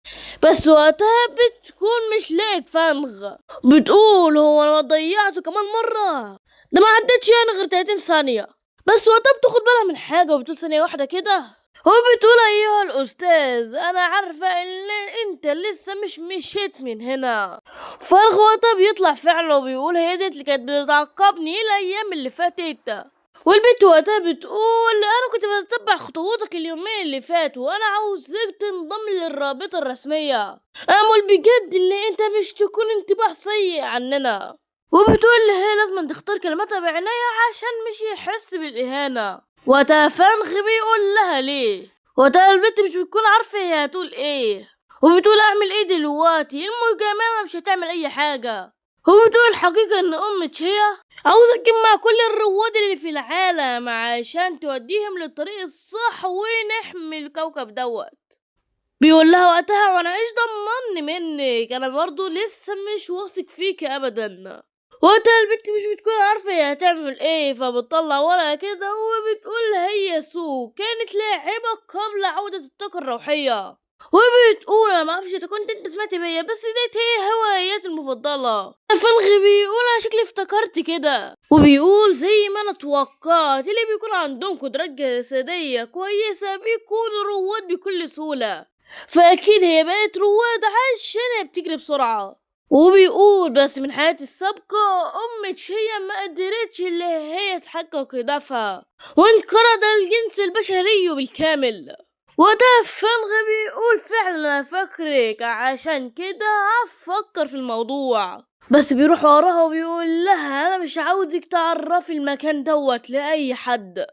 Speaker 1: بس وقتها بتكون مش لقيت فنغ. بتقول هو انا ضيعته كمان مرة، ده ما عدتش يعني غير 30 ثانية بس. وقتها بتاخد بالها من حاجة وبتقول ثانية واحدة كده، وبتقول ايها الاستاذ انا عارفة ان انت لسه مش مشيت من هنا. فنغ وقتها بيطلع فعلا وبيقول هي ديت اللي كانت بتعاقبني الايام اللي فاتت. والبنت وقتها بتقول انا كنت بتتبع خطواتك اليومين اللي فاتوا وانا عاوزك تنضم للرابطة الرسمية، امل بجد اللي انت مش تكون انطباع سيء عننا. وبتقول هي لازم تختار كلماتها بعناية عشان مش يحس بالاهانة. وقتها فنغ بيقول لها ليه. وقتها البنت مش بتكون عارفة هي هتقول ايه، وبتقول اعمل ايه دلوقتي، المجاملة مش هتعمل اي حاجة. وبتقول الحقيقة ان امك هي عاوزة تجمع كل الرواد اللي في العالم عشان توديهم للطريق الصح ونحمي الكوكب دوت. بيقول لها وقتها وانا ايش ضمني منك، انا برضو لسه مش واثق فيك ابدا. وقتها البنت مش بتكون عارفة هي هتعمل ايه، فبتطلع ورقة كده وبتقول هي سو كانت لاعبة قبل عودة الطاقة الروحية. وبتقول انا معرفش اذا كنت انت سمعت بيا بس ديت هي هواياتي المفضله. فالغي بيقول انا شكلي افتكرت كده، وبيقول زي ما انا توقعت اللي بيكون عندهم قدرات جسديه كويسه بيكونوا رواد بكل سهوله، فاكيد هي بقت رواد عشان هي بتجري بسرعه. وبيقول بس من حياتي السابقة أمك هي ما قدرتش اللي هي تحقق هدفها وانقرض الجنس البشري بالكامل. وده فنغ بيقول فعلا فكرك عشان كده هفكر في الموضوع، بس بيروح وراها وبيقول لها انا مش عاوزك تعرفي المكان دوت لاي حد.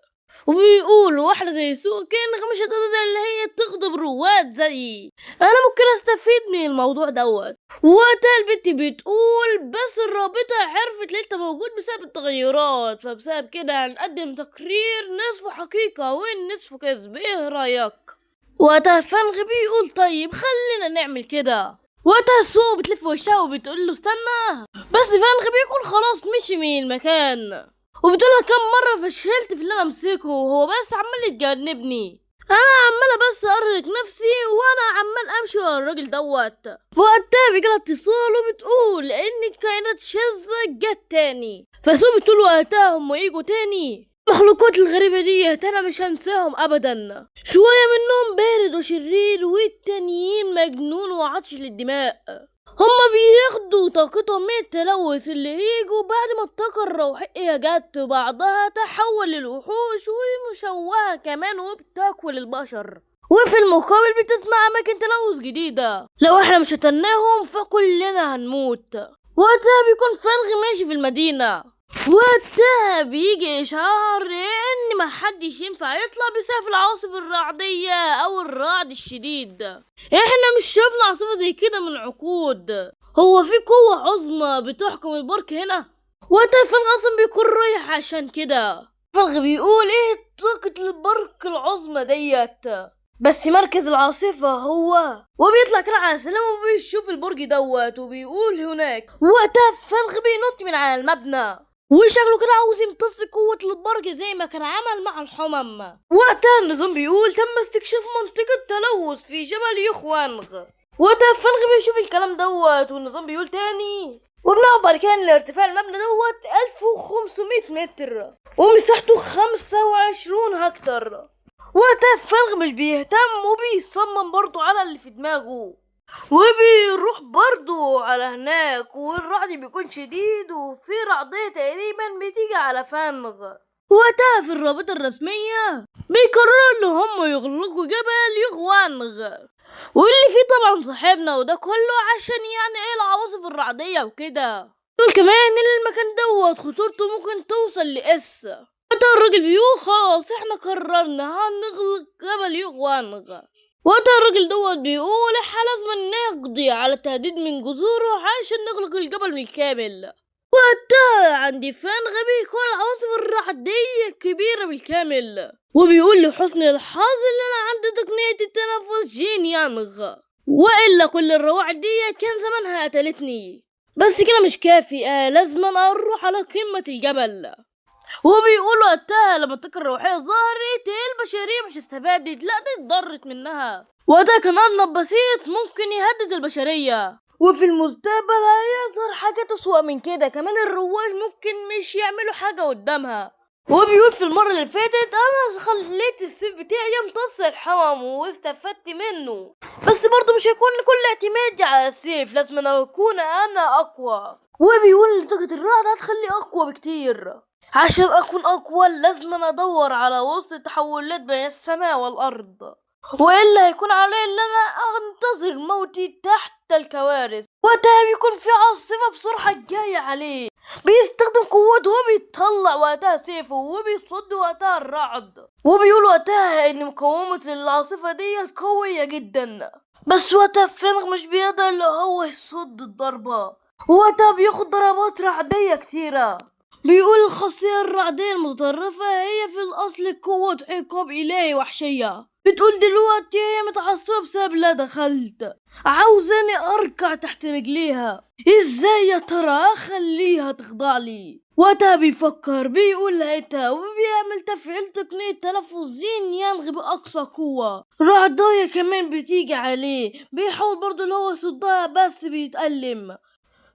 Speaker 1: وبيقول واحدة زي سو كأنها مش هتقدر اللي هي تغضب رواد زيي، انا ممكن استفيد من الموضوع دوت. وقتها البنت بتقول بس الرابطة عرفت ليه انت موجود بسبب التغيرات، فبسبب كده هنقدم تقرير نصفه حقيقة والنصف كذب، ايه رايك؟ وقتها فنغ بيقول طيب خلينا نعمل كده. وقتها سو بتلف وشها وبتقول له استنى، بس فنغ بيكون خلاص مشي من المكان، وبتقولها كم مرة فشلت في اللي انا امسكه وهو بس عمال يتجنبني، انا عمالة بس ارهق نفسي وانا عمال امشي ورا الراجل دوت. وقتها بيجيلها اتصال وبتقول ان كائنات شاذة جت تاني، فسو بتقول وقتها هم يجوا تاني. المخلوقات الغريبة دي انا مش هنساهم ابدا، شوية منهم بارد وشرير والتانيين مجنون وعطش للدماء. هما بياخدوا طاقتهم من التلوث اللي يجوا بعد ما الطاقة الروحية جت بعضها تحول للوحوش ومشوهة كمان وبتاكل البشر، وفي المقابل بتصنع أماكن تلوث جديدة. لو احنا مش هتناهم فكلنا هنموت. وقتها بيكون فلغ ماشي في المدينة، وقتها بيجي إشعار إن محدش ينفع يطلع بسبب العواصف الرعدية أو الرعد الشديد. احنا مش شفنا عاصفة زي كده من عقود. هو في قوة عظمى بتحكم البرك هنا؟ وقتها فلغ أصلا بيكون رايح عشان كده. فلغ بيقول ايه طاقة البرك العظمى ديت، بس مركز العاصفة هو، وبيطلع كده على السلام وبيشوف البرج دوت وبيقول هناك. وقتها فلغ بينط من على المبنى وشكله كده عاوز يمتص قوة البرج زي ما كان عمل مع الحمم. وقتها النظام بيقول تم استكشاف منطقة تلوث في جبل يخوانغ. وقتها فلغ بيشوف الكلام دوت والنظام بيقول تاني، وبنعبر كان لارتفاع المبنى دوت 1500 متر ومساحته 25 هكتار. وقتها فلغ مش بيهتم وبيصمم برضو على اللي في دماغه وبيروح برضو على هناك، والرعد بيكون شديد وفي رعدية تقريبا بتيجي على فنغ. وقتها في الرابطة الرسمية بيقرروا ان هم يغلقوا جبل يخوانغ، واللي فيه طبعا صاحبنا وده كله عشان يعني ايه العواصف الرعدية وكده. دول كمان ان المكان دوت خطورته ممكن توصل لإس. وقتها الراجل بيقول خلاص احنا قررنا هنغلق جبل يخوانغ. وقتها الراجل دوت بيقول احنا لازم نقضي على التهديد من جذوره عشان نغلق الجبل بالكامل. وقتها عند فنغ بيكون العواصف الرعدية كبيرة بالكامل، وبيقول لحسن الحظ ان انا عندي تقنية التنفس جين يانغ، والا كل الرواعي دي كان زمانها قتلتني. بس كده مش كافي، لازم اروح على قمة الجبل. وبيقول وقتها لما الطاقة الروحية ظهرت البشرية مش استفادت، لا دي اتضرت منها. وده كان أرنب بسيط ممكن يهدد البشرية، وفي المستقبل هيظهر حاجات أسوأ من كده. كمان الرواج ممكن مش يعملوا حاجة قدامها. وبيقول في المرة اللي فاتت أنا خليت السيف بتاعي يمتص الحمم واستفدت منه، بس برضه مش هيكون كل اعتمادي على السيف، لازم أنا أكون أنا أقوى. وبيقول إن طاقة الرعد هتخلي أقوى بكتير، عشان أكون أقوى لازم أنا أدور على وسط التحولات بين السماء والأرض، وإلا هيكون علي إن أنا أنتظر موتي تحت الكوارث. وقتها بيكون في عاصفة بسرعة جاية عليه، بيستخدم قوته وبيطلع وقتها سيفه وبيصد وقتها الرعد. وبيقول وقتها إن مقاومة العاصفة دي قوية جدا، بس وقتها فنغ مش بيقدر اللي هو يصد الضربة، وقتها بياخد ضربات رعدية كتيرة. بيقول الخاصية الرعدية المتطرفة هي في الأصل قوة عقاب إلهي وحشية. بتقول دلوقتي هي متعصبة بسبب لا دخلت، عاوزاني أركع تحت رجليها. إزاي يا ترى أخليها تخضع لي؟ وقتها بيفكر بيقول لقيتها وبيعمل تفعيل تقنية تنفس جين يانغ بأقصى قوة. رعدية كمان بتيجي عليه، بيحاول برضو اللي هو يصدها بس بيتألم.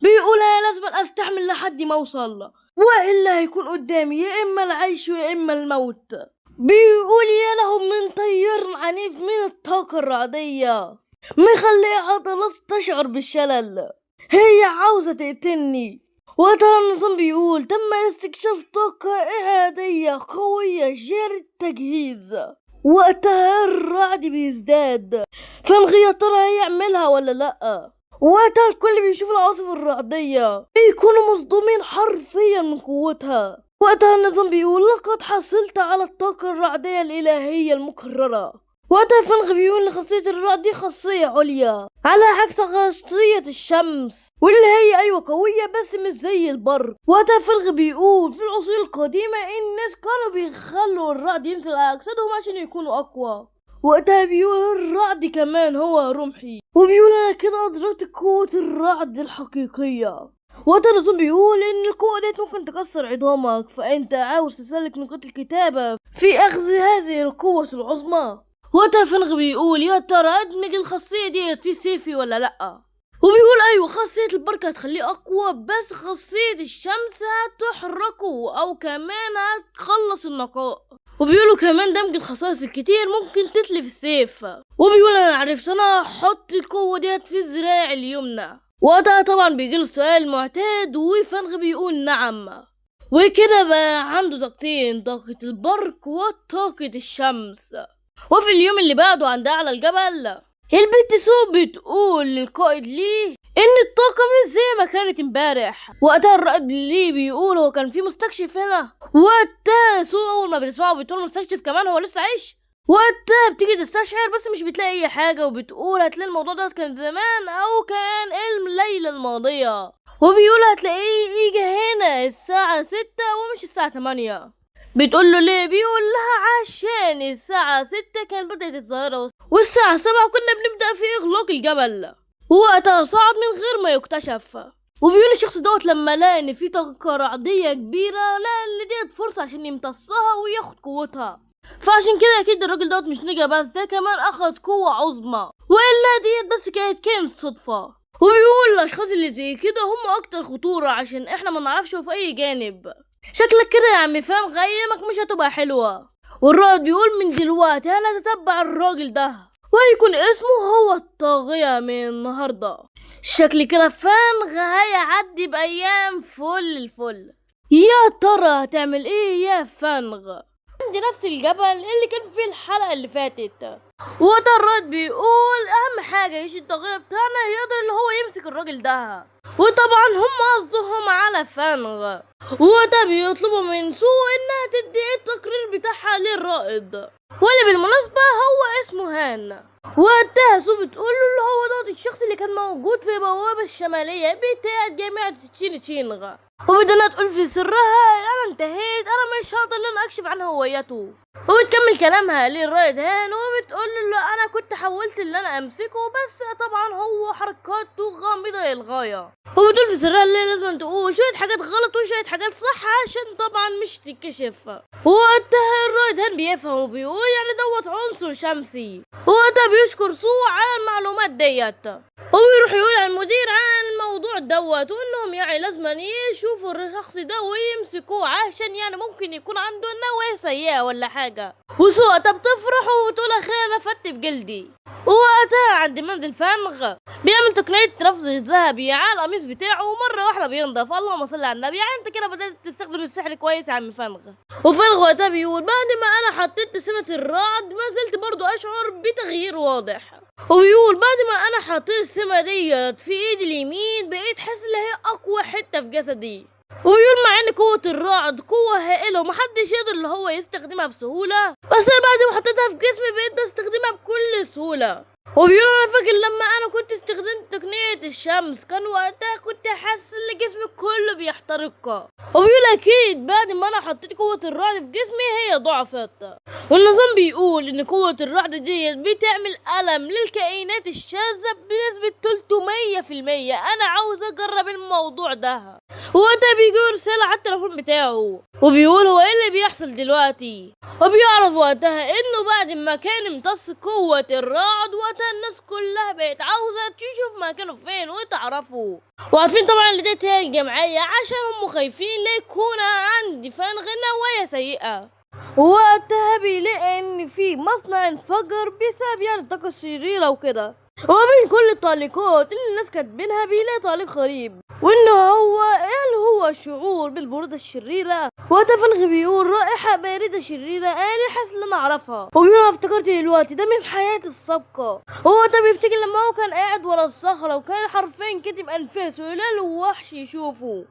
Speaker 1: بيقول أنا لازم أستحمل لحد ما أوصل، وإلا هيكون قدامي يا إما العيش ويا إما الموت. بيقول يا لهم من طيار عنيف من الطاقة الرعدية مخلي عضلات تشعر بالشلل، هي عاوزة تقتلني. وقتها النظام بيقول تم استكشاف طاقة إعادية قوية جاري التجهيز. وقتها الرعد بيزداد، فنغ يا ترى هيعملها ولا لأ؟ وقتها الكل بيشوف العواصف الرعدية بيكونوا مصدومين حرفيا من قوتها. وقتها النظام بيقول لقد حصلت على الطاقة الرعدية الإلهية المكررة. وقتها فنغ بيقول ان خاصية الرعد دي خاصية عليا على عكس خاصية الشمس، واللي هي ايوه قوية بس مش زي البرق. وقتها فنغ بيقول في العصور القديمة الناس كانوا بيخلوا الرعد ينزل على اجسادهم عشان يكونوا اقوى. وقتها بيقول الرعد كمان هو رمحي، وبيقول انا كده ادركت قوة الرعد الحقيقية. وقتها النظام بيقول ان القوة ديت ممكن تكسر عظامك، فانت عاوز تسلك نقاط الكتابة في اخذ هذه القوة العظمى. وقتها فنغ بيقول يا ترى ادمج الخاصية ديت في سيفي ولا لأ، وبيقول ايوه خاصية البرق هتخليه اقوى، بس خاصية الشمس هتحرقه او كمان هتخلص النقاء. وبيقولوا كمان دمج الخصائص الكتير ممكن تتلف السيف. وبيقول انا عرفت انا هحط القوة ديت في الذراع اليمنى. وقتها طبعا بيجيله السؤال المعتاد وفنغ بيقول نعم. وكده بقى عنده طاقتين، طاقة البرق وطاقة الشمس. وفي اليوم اللي بعده عند أعلى الجبل البت سو بتقول للقائد ليه إن الطاقة مش زي ما كانت امبارح. وقتها الرائد ليه بيقول هو كان في مستكشف هنا. وقتها سو أول ما بتسمعه بتقول مستكشف كمان هو لسه عايش. وقتها بتيجي تستشعر بس مش بتلاقي أي حاجة، وبتقول هتلاقي الموضوع ده كان زمان أو كان الليلة الماضية. وبيقول هتلاقيه يجي هنا الساعة 6 ومش الساعة 8. بتقول له ليه؟ بيقول لها عشان الساعة 6 كانت بدأت الظاهرة والساعة 7 كنا بنبدأ في إغلاق الجبل. وقتها صعد من غير ما يكتشف. وبيقول الشخص دوت لما لقى ان في طاقة رعدية كبيرة لقى ان ديت فرصة عشان يمتصها وياخد قوتها، فعشان كده اكيد الراجل دوت مش نجا، بس ده كمان اخد قوة عظمى، والا ديت بس كانت صدفة. وبيقول الاشخاص اللي زي كده هم اكتر خطورة عشان احنا ما نعرفش في اي جانب. شكلك كده يا عم فاهم غيمك مش هتبقى حلوة. والرائد بيقول من دلوقتي انا اتتبع الراجل ده وهيكون اسمه هو الطاغية من النهاردة. شكلي كده فانغ هيعدي بأيام فل الفل. يا ترى هتعمل ايه يا فانغ؟ عند نفس الجبل اللي كان فيه الحلقة اللي فاتت. وده الرائد بيقول اهم حاجة يشي الطاغية بتاعنا يقدر اللي هو يمسك الراجل ده، وطبعا هم قصدهم على فانغ. وده بيطلبوا من سو انها تدي التقرير بتاعها للرائد، واللي بالمناسبة هو اسمه هان. وقتها سو بتقول له اللي هو ده الشخص اللي كان موجود في البوابة الشمالية بتاعة جامعة تشينغ، وبدنا تقول في سرها انا انتهيت، انا مش هقدر ان انا اكشف عن هويته. وبتكمل كلامها للرائد هان وبتقول له لا انا كنت حاولت ان انا امسكه بس طبعا هو حركاته غامضة للغاية. وبتقول في سرها اللي لازم تقول شوية حاجات غلط وشوية حاجات صح عشان طبعا مش تتكشف. وقتها الرائد هان بيفهم وبيقول يعني دوت عنصر شمسي. وقتها بيشكر سو على المعلومات ديت، وبيروح يقول على المدير عن الموضوع دوت وانهم يعني لازم يشوفوا الشخص ده ويمسكوه عشان يعني ممكن يكون عنده نوايا سيئة ولا حاجة. وسو وقتها بتفرح وبتقول اخيرا انا فدت بجلدي. ووقتها عند منزل فانغ بيعمل تقنية رفض الذهبي على القميص بتاعه ومرة واحدة بينضف. اللهم صل على النبي، يعني انت كده بدأت تستخدم السحر كويس يا عم فانغ. وفانغ وقتها بيقول بعد ما انا حطيت سمة الرعد ما زلت برضو اشعر بتغيير واضح. وبيقول بعد ما انا حطيت السمة ديت في ايدي اليمين بقيت حاسس ان هي اقوى حتة في جسدي. وبيقول مع ان قوة الرعد قوة هائلة ومحدش يقدر اللي هو يستخدمها بسهولة، بس انا بعد ما حطيتها في جسمي بقيت بستخدمها بكل سهولة. وبيقول انا فاكر لما انا كنت استخدمت تقنية الشمس كان وقتها كنت حاسس ان جسمي كله بيحترق. وبيقول اكيد بعد ما انا حطيت قوة الرعد في جسمي هي ضعفت. والنظام بيقول ان قوة الرعد دي بتعمل ألم للكائنات الشاذة بنسبة 300%. انا عاوز اجرب الموضوع ده. وده بيجي رسالة على التليفون بتاعه وبيقول هو ايه اللي بيحصل دلوقتي. وبيعرف وقتها انه بعد ما كان امتص قوة الرعد وقتها الناس كلها بقت عاوزة تشوف مكانه فين وتعرفه. وعارفين طبعا اللي ديت هي الجمعية عشان هم خايفين ليكون عندي فانغ نوايا سيئة. وقتها بيلاقي ان في مصنع انفجر بسبب يعني الطاقة الشريرة وكده. وبين كل التعليقات اللي الناس كاتبينها بيلاقي تعليق غريب وانه هو شعور بالبرودة الشريرة. وقتها فانغ بيقول رائحة باردة شريرة انا حاسس ان انا اعرفها. وبيقول انا افتكرت دلوقتي ده من حياتي السابقة. هو ده بيفتكر لما هو كان قاعد ورا الصخرة وكان حرفيا كاتم انفاسه يلاقي وحش يشوفه،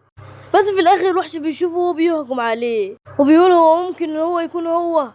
Speaker 1: بس في الاخر الوحش بيشوفه وهو بيهجم عليه. وبيقول هو ممكن ان هو يكون هو.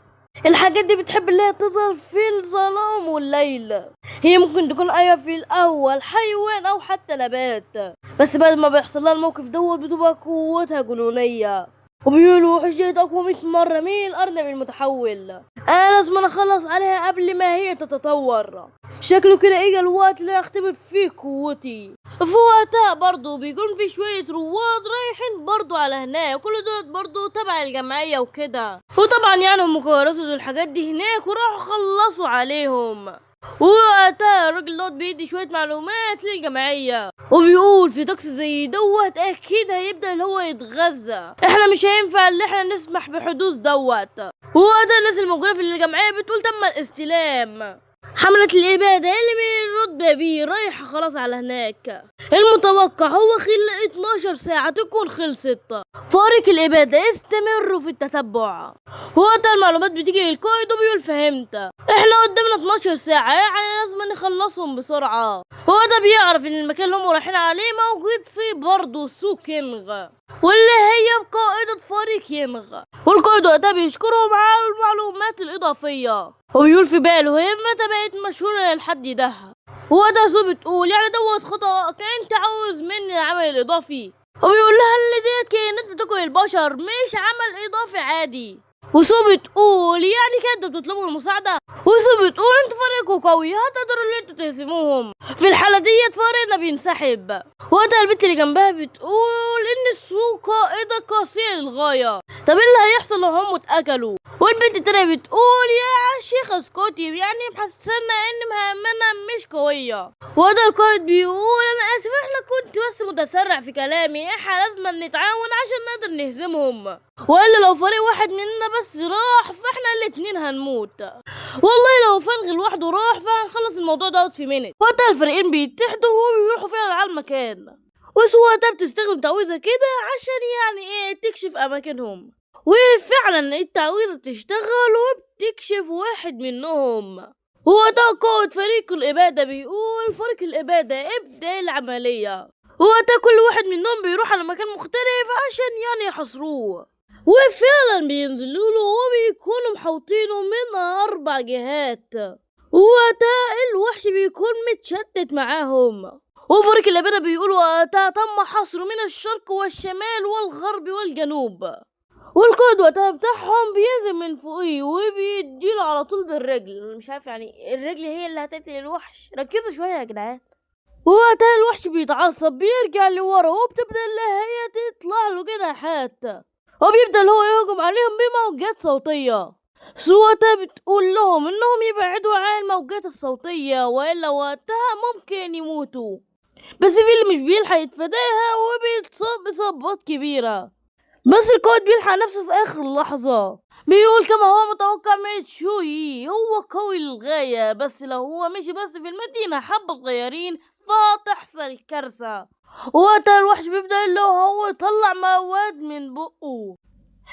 Speaker 1: الحاجات دي بتحب اللي هي تظهر في الظلام والليل. هي ممكن تكون ايوه في الاول حيوان او حتى نبات، بس بعد ما بيحصل لها الموقف دوت بتبقى قوتها جنونية. وبيقولوا وحش ديت اقوى 100 مرة من الارنب المتحول. انا لازم اخلص عليها قبل ما هي تتطور. شكله كده اجى الوقت اللي اختبر فيه قوتي. في وقتها برضه بيكون في شوية رواد رايحين برضه على هناك، كل دول برضه تبع الجمعية وكده، وطبعا يعني هم كرسوا الحاجات دي هناك وراحوا خلصوا عليهم. ووقتها الراجل دوت بيدي شوية معلومات للجمعية، وبيقول في طقس زي دوت اكيد هيبدأ اللي هو يتغذى، احنا مش هينفع اللي احنا نسمح بحدوث دوت. ووقتها الناس الموجودة في الجمعية بتقول تم الاستلام. حملة الإبادة اللي بالرتبة بيه رايحة خلاص على هناك، المتوقع هو خلال 12 ساعة تكون خلصت. فريق الإبادة استمروا في التتبع، وقتها المعلومات بتيجي للقائد وبيقول فهمت، احنا قدامنا 12 ساعة يعني لازم نخلصهم بسرعة. وقتها بيعرف ان المكان اللي هم رايحين عليه موجود فيه برضه سوق ينغ، واللي هي قائدة فريق ينغ، والقائد وقتها بيشكرهم على المعلومات الإضافية، وبيقول في باله هي متى بقت مشهورة للحد ده. وقتها سو بتقول يعني دوت خطأ، انت عاوز مني العمل الإضافي، وبيقول لها اللي ديت كائنات بتاكل البشر مش عمل إضافي عادي. وسو بتقول يعني كانت بتطلبوا المساعدة، وسو بتقول انتوا فريقكم قوي هتقدروا اللي انتوا تهزموهم، في الحالة ديت فريقنا بينسحب. وقتها البنت اللي جنبها بتقول ان السو قائدة قاسية للغاية، طب ايه اللي هيحصل لو هم اتأكلوا؟ والبنت التانية بتقول يا شيخة اسكتي، يعني محسنا ان مهمنا مش قوية. وقتها القائد بيقول انا اسف، احنا كنت بس متسرع في كلامي، احنا لازم نتعاون عشان نقدر نهزمهم، والا لو فريق واحد مننا بس راح فاحنا الاتنين هنموت، والله لو فنغ لوحده راح فهنخلص الموضوع دوت في منت. وقتها الفريقين بيتحدوا وبيروحوا فعلا على المكان، وسواتها بتستخدم تعويذة كده عشان يعني ايه تكشف اماكنهم، وفعلا التعويذة بتشتغل وبتكشف واحد منهم. وقتها قائد فريق الإبادة بيقول فريق الإبادة ابدأ العملية. وقتها كل واحد منهم بيروح على مكان مختلف عشان يعني يحصروه، وفعلا بينزلوا له وبيكونوا محوطينه من 4 جهات. وقتها الوحش بيكون متشتت معاهم، وفريق الإبادة بيقول وقتها تم حصره من الشرق والشمال والغرب والجنوب، والقائد وقتها بتاعهم بينزل من فوقيه وبيديله على طول بالرجل، مش عارف يعني الرجل هي اللي هتقتل الوحش، ركزوا شوية يا جدعان. ووقتها الوحش بيتعصب بيرجع لورا، وبتبدأ اللي هي تطلع له جناحات، وبيبدأ اللي هو يهجم عليهم بموجات صوتية. وقتها بتقول لهم انهم يبعدوا عن الموجات الصوتية والا وقتها ممكن يموتوا، بس في اللي مش بيلحق يتفاداها وبيتصاب إصابات كبيرة، بس القائد بيلحق نفسه في آخر لحظة. بيقول كما هو متوقع من تشوي هو قوي للغاية، بس لو هو مشي بس في المدينة حبة صغيرين فتحصل كارثة. وقتها الوحش بيبدأ اللي هو يطلع مواد من بقه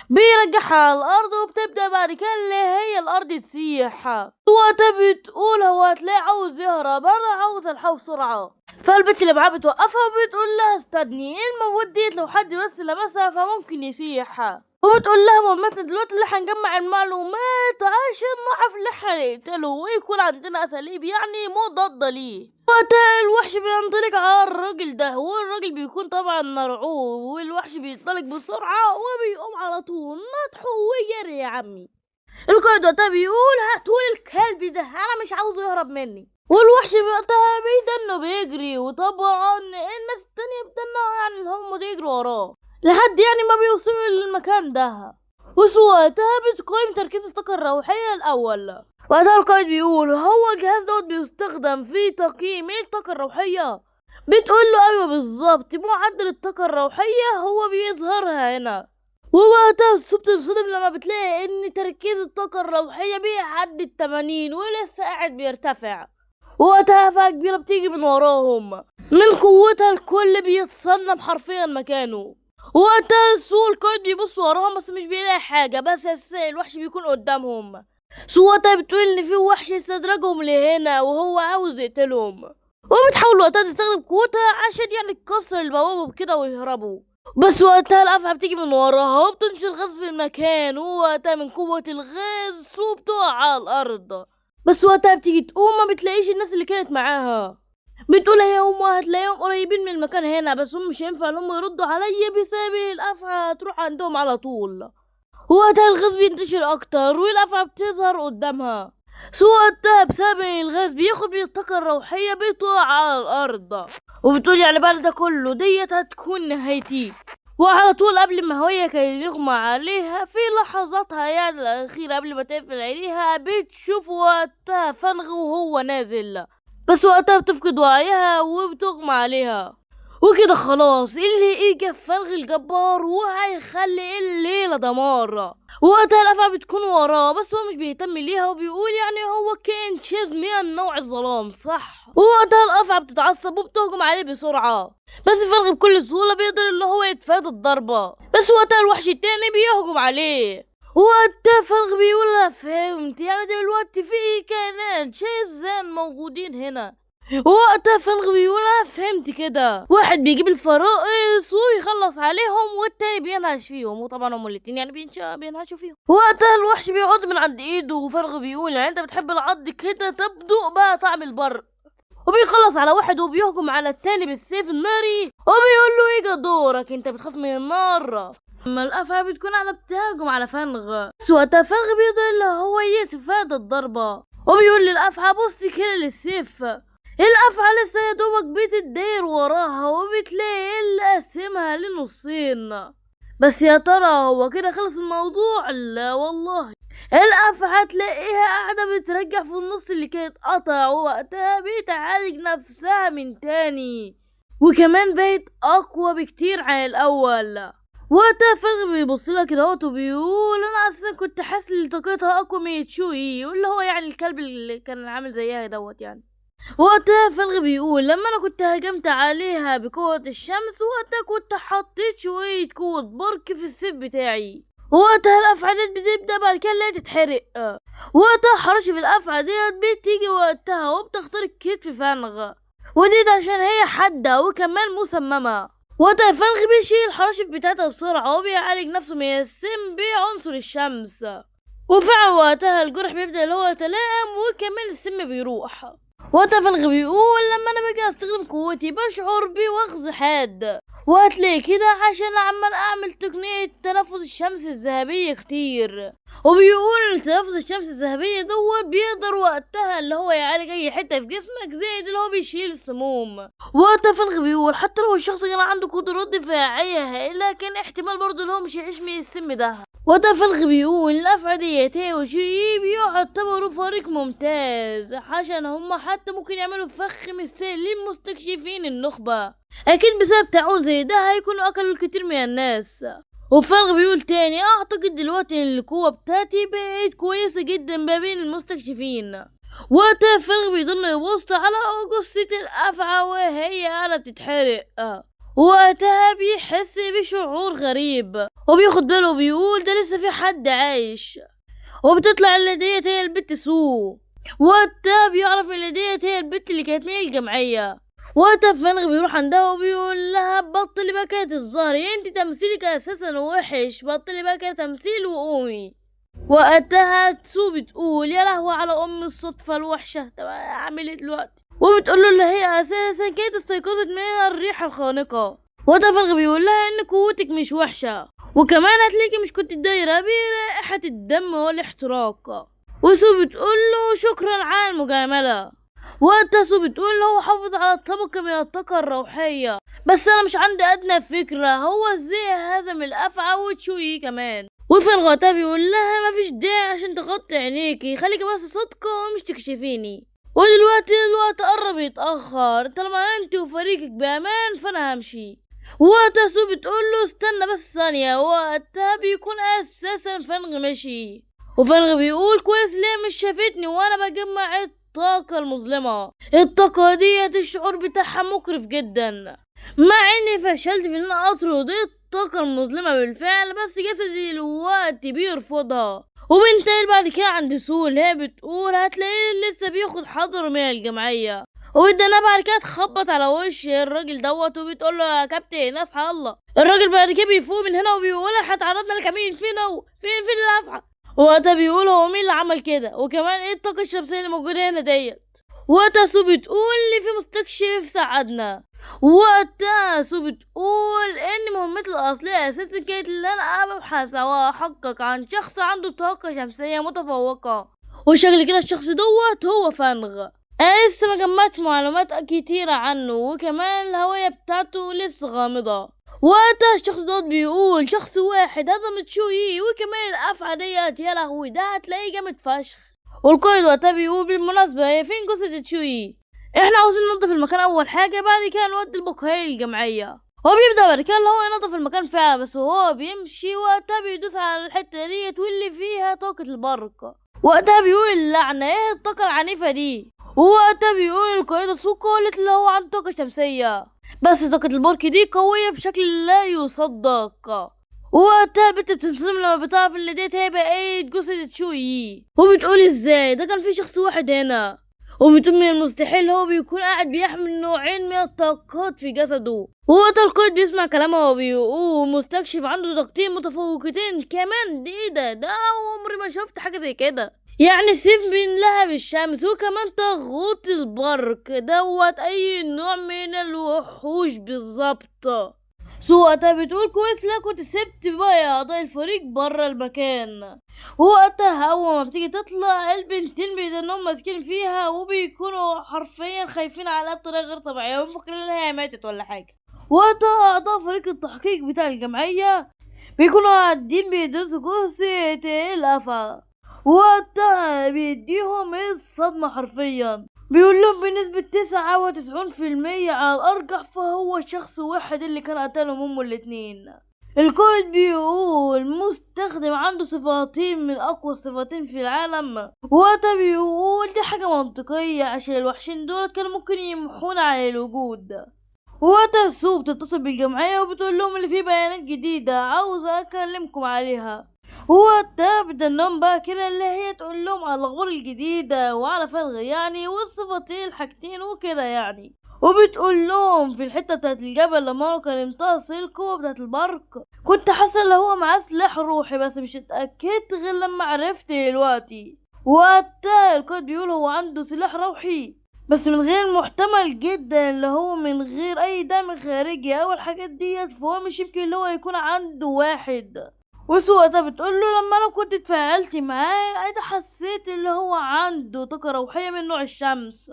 Speaker 1: بيرجعها على الأرض، وبتبدأ بعد كده اللي هي الأرض تسيح. وقتها بتقول هو هتلاقي عاوز يهرب، أنا عاوز ألحقه بسرعة. فالبنت اللي معاه بتوقفها وبتقول لها استني، المواد ديت لو حد بس لمسها فممكن يسيح. وبتقول لها مهمتنا دلوقتي اللي هنجمع المعلومات عشان نعرف اللي هنقتله ويكون عندنا أساليب يعني مضادة ليه. وقتها الوحش بينطلق على الراجل ده، والراجل بيكون طبعا مرعوب، والوحش بينطلق بسرعة وبيقوم على طول نطحه ويجري يا عمي. القائد وقتها بيقول هاتولي الكلب ده، أنا مش عاوزه يهرب مني. والوحش وقتها بيدنه بيجري، وطبعا الناس التانية بتدنه يعني اللي هم يجروا وراه لحد يعني ما بيوصلوا للمكان ده. وسواتها بتقيم تركيز الطاقة الروحية الأول. وقتها القائد بيقول هو الجهاز دوت بيستخدم في تقييم الطاقة الروحية. بتقول له أيوة بالظبط، معدل الطاقة الروحية هو بيظهرها هنا. ووقتها السوق بتنصدم لما بتلاقي ان تركيز الطاقة الروحية بيعدي 80 ولسه قاعد بيرتفع. وقتها فجأة كبيرة بتيجي من وراهم، من قوتها الكل بيتصنم حرفيا مكانه. وقتها القائد بيبص وراهم بس مش بيلاقي حاجة، بس الوحش بيكون قدامهم. وقتها بتقول ان في وحش استدرجهم لهنا وهو عاوز يقتلهم، وبتحاول وقتها تستخدم قوتها عشان يعني تكسر البوابة كده ويهربوا. بس وقتها الأفعى بتيجي من وراها وبتنشر غاز في المكان، ووقتها من قوة الغاز سو بتقع على الأرض. بس وقتها بتيجي تقوم ما بتلاقيش الناس اللي كانت معاها. بتقول هي هم هتلاقيهم قريبين من المكان هنا، بس هم مش هينفع هم يردوا عليا بسبب الأفعى تروح عندهم على طول. وقتها الغاز بينتشر أكتر والأفعى بتظهر قدامها، وقتها بسبب إن الغاز بياخد من الطاقة الروحية بيطلع على الأرض، وبتقول يعني بعد ده كله ديت هتكون نهايتي. وعلى طول قبل ما هي كان يغمى عليها في لحظاتها يعني الأخيرة قبل ما تقفل عينيها بتشوف وقتها فنغ وهو نازل، بس وقتها بتفقد وعيها وبتغمى عليها. وكده خلاص اللي اجى فنغ الجبار وهيخلي الليلة دمار. وقتها الأفعى بتكون وراه بس هو مش بيهتم ليها وبيقول يعني هو كائن شاذ من نوع الظلام صح. ووقتها الأفعى بتتعصب وبتهجم عليه بسرعة، بس فنغ بكل سهولة بيقدر اللي هو يتفادى الضربة، بس وقتها الوحش التاني بيهجم عليه. وقتها فنغ بيقول لها فهمت يعني دلوقتي في كائنات شاذان موجودين هنا. وقتها فنغ بيقول انا فهمت كده، واحد بيجيب الفرائس ويخلص عليهم والتاني بينهش فيهم، وطبعا هم الاتنين يعني بينهشوا فيهم. وقتها الوحش بيعض من عند ايده وفنغ بيقول يعني انت بتحب العض كده تبدو بقى طعم البر، وبيخلص على واحد وبيهجم على التاني بالسيف الناري وبيقول له ايه دورك انت بتخاف من النار. اما الافعى بتكون على بتهجم على فنغ، بس وقتها فنغ بيقدر اللي هو يتفادى الضربة وبيقول للافعى بصي كده للسيف. الافعى لسه يا دوبك بتتداير وراها وبتلاقي اللي قسمها لنصين، بس يا ترى هو كده خلص الموضوع؟ لا والله، الافعى تلاقيها قاعده بترجع في النص اللي كانت قطع، ووقتها بتعالج نفسها من تاني وكمان بقت اقوى بكتير عن الاول. وقتها فنغ بيبصلها كده وبيقول انا اصلا كنت حاسس ان طاقتها اقوى من تشوي واللي هو يعني الكلب اللي كان عامل زيها دوت يعني. وقتها فنغ بيقول لما انا كنت هجمت عليها بقوة الشمس وقتها كنت حطيت شوية قوة برك في السيف بتاعي، وقتها الافعى ديت بتبدا بعد كده لا تتحرق. وقتها حرشة الافعى ديت بتيجي وقتها وبتخترق كتف فنغ، وديت عشان هي حادة وكمان مسممة. وقتها فنغ بيشيل الحراشف بتاعتها بسرعة وبيعالج نفسه من السم بعنصر الشمس، وفعلا وقتها الجرح بيبدأ اللي هو يتلائم وكمان السم بيروح. وقتها فنغ بيقول لما انا باجي استخدم قوتي بشعر بوخز حاد، وهتلاقي كده عشان عمال اعمل تقنية تنفس الشمس الذهبية كتير، وبيقول ان تنفس الشمس الذهبية دوت بيقدر وقتها اللي هو يعالج اي حتة في جسمك زائد اللي هو بيشيل السموم. وقتها فنغ بيقول حتى لو الشخص كان عنده قدرات دفاعية هائلة كان احتمال برضه اللي هو مش هيعيش من السم ده. وقتها فنغ بيقول الافعى ديت هي وشي بيعتبروا فريق ممتاز عشان هما حتى ممكن يعملوا فخ مثالي للمستكشفين النخبة، اكيد بسبب تعاون زي ده هيكونوا اكلوا الكثير من الناس. وفنغ بيقول تاني اعتقد دلوقتي ان القوة بتاعتي بقت كويسة جدا ما بين المستكشفين. وقتها فنغ بيضل يبص على جثة الافعى وهي قاعدة بتتحرق، وقتها بيحس بشعور غريب وبياخد باله وبيقول ده لسه في حد عايش، وبتطلع اللي ديت هي البت سو. وقتها بيعرف اللي ديت هي البت اللي كانت من الجمعية. وقتها فنغ بيروح عندها وبيقول لها بطلي بقى كده الظهر انت تمثيلك اساسا وحش، بطلي بقى كده تمثيل وقومي. وقتها تسو بتقول يا لهوي على ام الصدفة الوحشة، طب اعمل ايه دلوقتي؟ وبتقوله اللي هي اساسا كانت استيقظت من الريحة الخانقة. وقتها فنغ بيقول لها ان قوتك مش وحشة وكمان هتلاقي مش كنت دايرة برائحة الدم والاحتراق. وسو بتقوله شكرا على المجاملة. وقتها سو بتقول هو حافظ على طبقة من الطاقة الروحية بس انا مش عندي ادنى فكرة هو ازاي هزم الافعى وتشوي كمان. وفنغ وقتها بيقول لها مفيش داعي عشان تغطي عينيكي، خليكي بس صادقة ومش تكشفيني، ودلوقتي الوقت قرب يتأخر، طالما انت وفريقك بامان فانا همشي. وقتها سو بتقوله استنى بس ثانية، وقتها بيكون اساسا فنغ مشي. وفنغ بيقول كويس ليه مش شافتني وانا بجمع الطاقة المظلمة، الطاقة ديت الشعور بتاعها مقرف جدا مع اني فشلت في ان انا اطرد الطاقة المظلمة بالفعل، بس جسدي دلوقتي بيرفضها. وبنتقل بعد كده عند سو اللي هي بتقول هتلاقيه لسه بياخد حذره من الجمعية، وبدنا بعد كده تخبط على وش الراجل دوت وبتقول له يا كابتن اصحى الله. الراجل بعد كده بيفوق من هنا وبيقول احنا اتعرضنا لكمين فين الافعى. وقتها بيقول هو مين اللي عمل كده وكمان ايه الطاقة الشمسية اللي موجودة هنا ديت. وقتها سو بتقول لي في مستكشف ساعدنا. وقتها سو بتقول ان مهمتي الاصلية اساسا كانت ان انا ابحث واحقق عن شخص عنده طاقة شمسية متفوقة، وشكل كده الشخص دوت هو فنغ. انا لسه ما جمعت معلومات كتيرة عنه، وكمان الهوية بتاعته لسه غامضة. وقتها الشخص دوت بيقول شخص واحد هزم تشوي، وكمان الافعى ديت يا لهوي ده هتلاقيه جامد فشخ. والقائد وقتها بيقول بالمناسبة هي فين جثة تشوي؟ احنا عاوزين ننضف المكان اول حاجة، بعد كده نودي البقايا للجمعية. هو بيبدأ بعد كده اللي هو ينظف المكان فعلا، بس وهو بيمشي وقتها بيدوس على الحتة ديت واللي فيها طاقة البرق. وقتها بيقول اللعنة ايه الطاقة العنيفة دي. ووقتها بيقول القائد سوكو قالت اللي هو عنده طاقة شمسية، بس طاقة البرق دي قوية بشكل لا يصدق. ووقتها البنت بتنصدم لما بتعرف ان ديت هي بقية جثة تشوي، وبتقول ازاي ده كان في شخص واحد هنا. وبتقول من المستحيل هو بيكون قاعد بيحمل نوعين من الطاقات في جسده. ووقتها القائد بيسمع كلامها وبيقول مستكشف عنده طاقتين متفوقتين كمان. ده انا عمري ما شفت حاجة زي كده، يعني سيف من لهب الشمس وكمان طاغوت البرق دوت اي نوع من الوحوش بالظبط. وقتها بتقول كويس لا كنت سبت بقى اعضاء الفريق برا المكان. وقتها اول ما بتيجي تطلع البنتين بيدنهم ماسكين فيها وبيكونوا حرفيا خايفين عليها بطريقه غير طبيعيه ومفكرين ان هي ماتت ولا حاجه. وقتها اعضاء فريق التحقيق بتاع الجمعيه بيكونوا قاعدين بيدرسوا جثة الافعى. وقتها بيديهم الصدمة حرفيا، بيقول لهم بنسبة 99% على الأرجح فهو شخص واحد اللي كان قتلهم هم الاتنين. القائد بيقول مستخدم عنده صفاتين من أقوى الصفاتين في العالم. وقتها بيقول دي حاجة منطقية عشان الوحشين دول كانوا ممكن يمحون على الوجود. وقتها سو بتتصل بالجمعية وبتقول لهم اللي فيه بيانات جديدة عاوزة أكلمكم عليها. وقتها بدأ النوم بقى كده اللي هي تقول لهم على الأخبار الجديدة وعلى فلغ يعني والصفتين الحاجتين وكده يعني. وبتقول لهم في الحتة بتاعت الجبل لما هو كان امتص القوة بتاعت البرق كنت حاسة اللي هو معاه سلاح روحي، بس مش اتأكدت غير لما عرفت دلوقتي. وقتها القائد بيقول هو عنده سلاح روحي بس من غير محتمل جدا اللي هو من غير اي دعم خارجي او الحاجات ديت، فهو مش يمكن اللي هو يكون عنده واحد. وقتها بتقول له لما انا كنت اتفاعلت معاه انا حسيت اللي هو عنده طاقة روحية من نوع الشمس.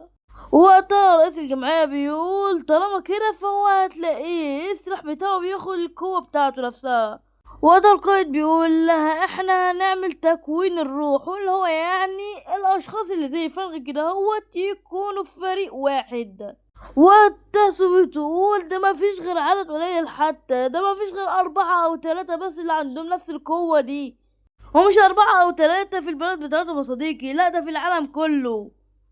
Speaker 1: وقتها رئيس الجمعية بيقول طالما كده فهو هتلاقيه السلاح بتاعه بياخد القوة بتاعته نفسها. وقتها القائد بيقول لها احنا هنعمل تكوين الروح، واللي هو يعني الاشخاص اللي زي فرق كده هو يكونوا في فريق واحد. وقتها بتقول ده ما فيش غير عدد قليل، حتى ده ما فيش غير 4 أو 3 بس اللي عندهم نفس القوة دي، ومش 4 أو 3 في البلد بتاعتهم يا صديقي، لا ده في العالم كله.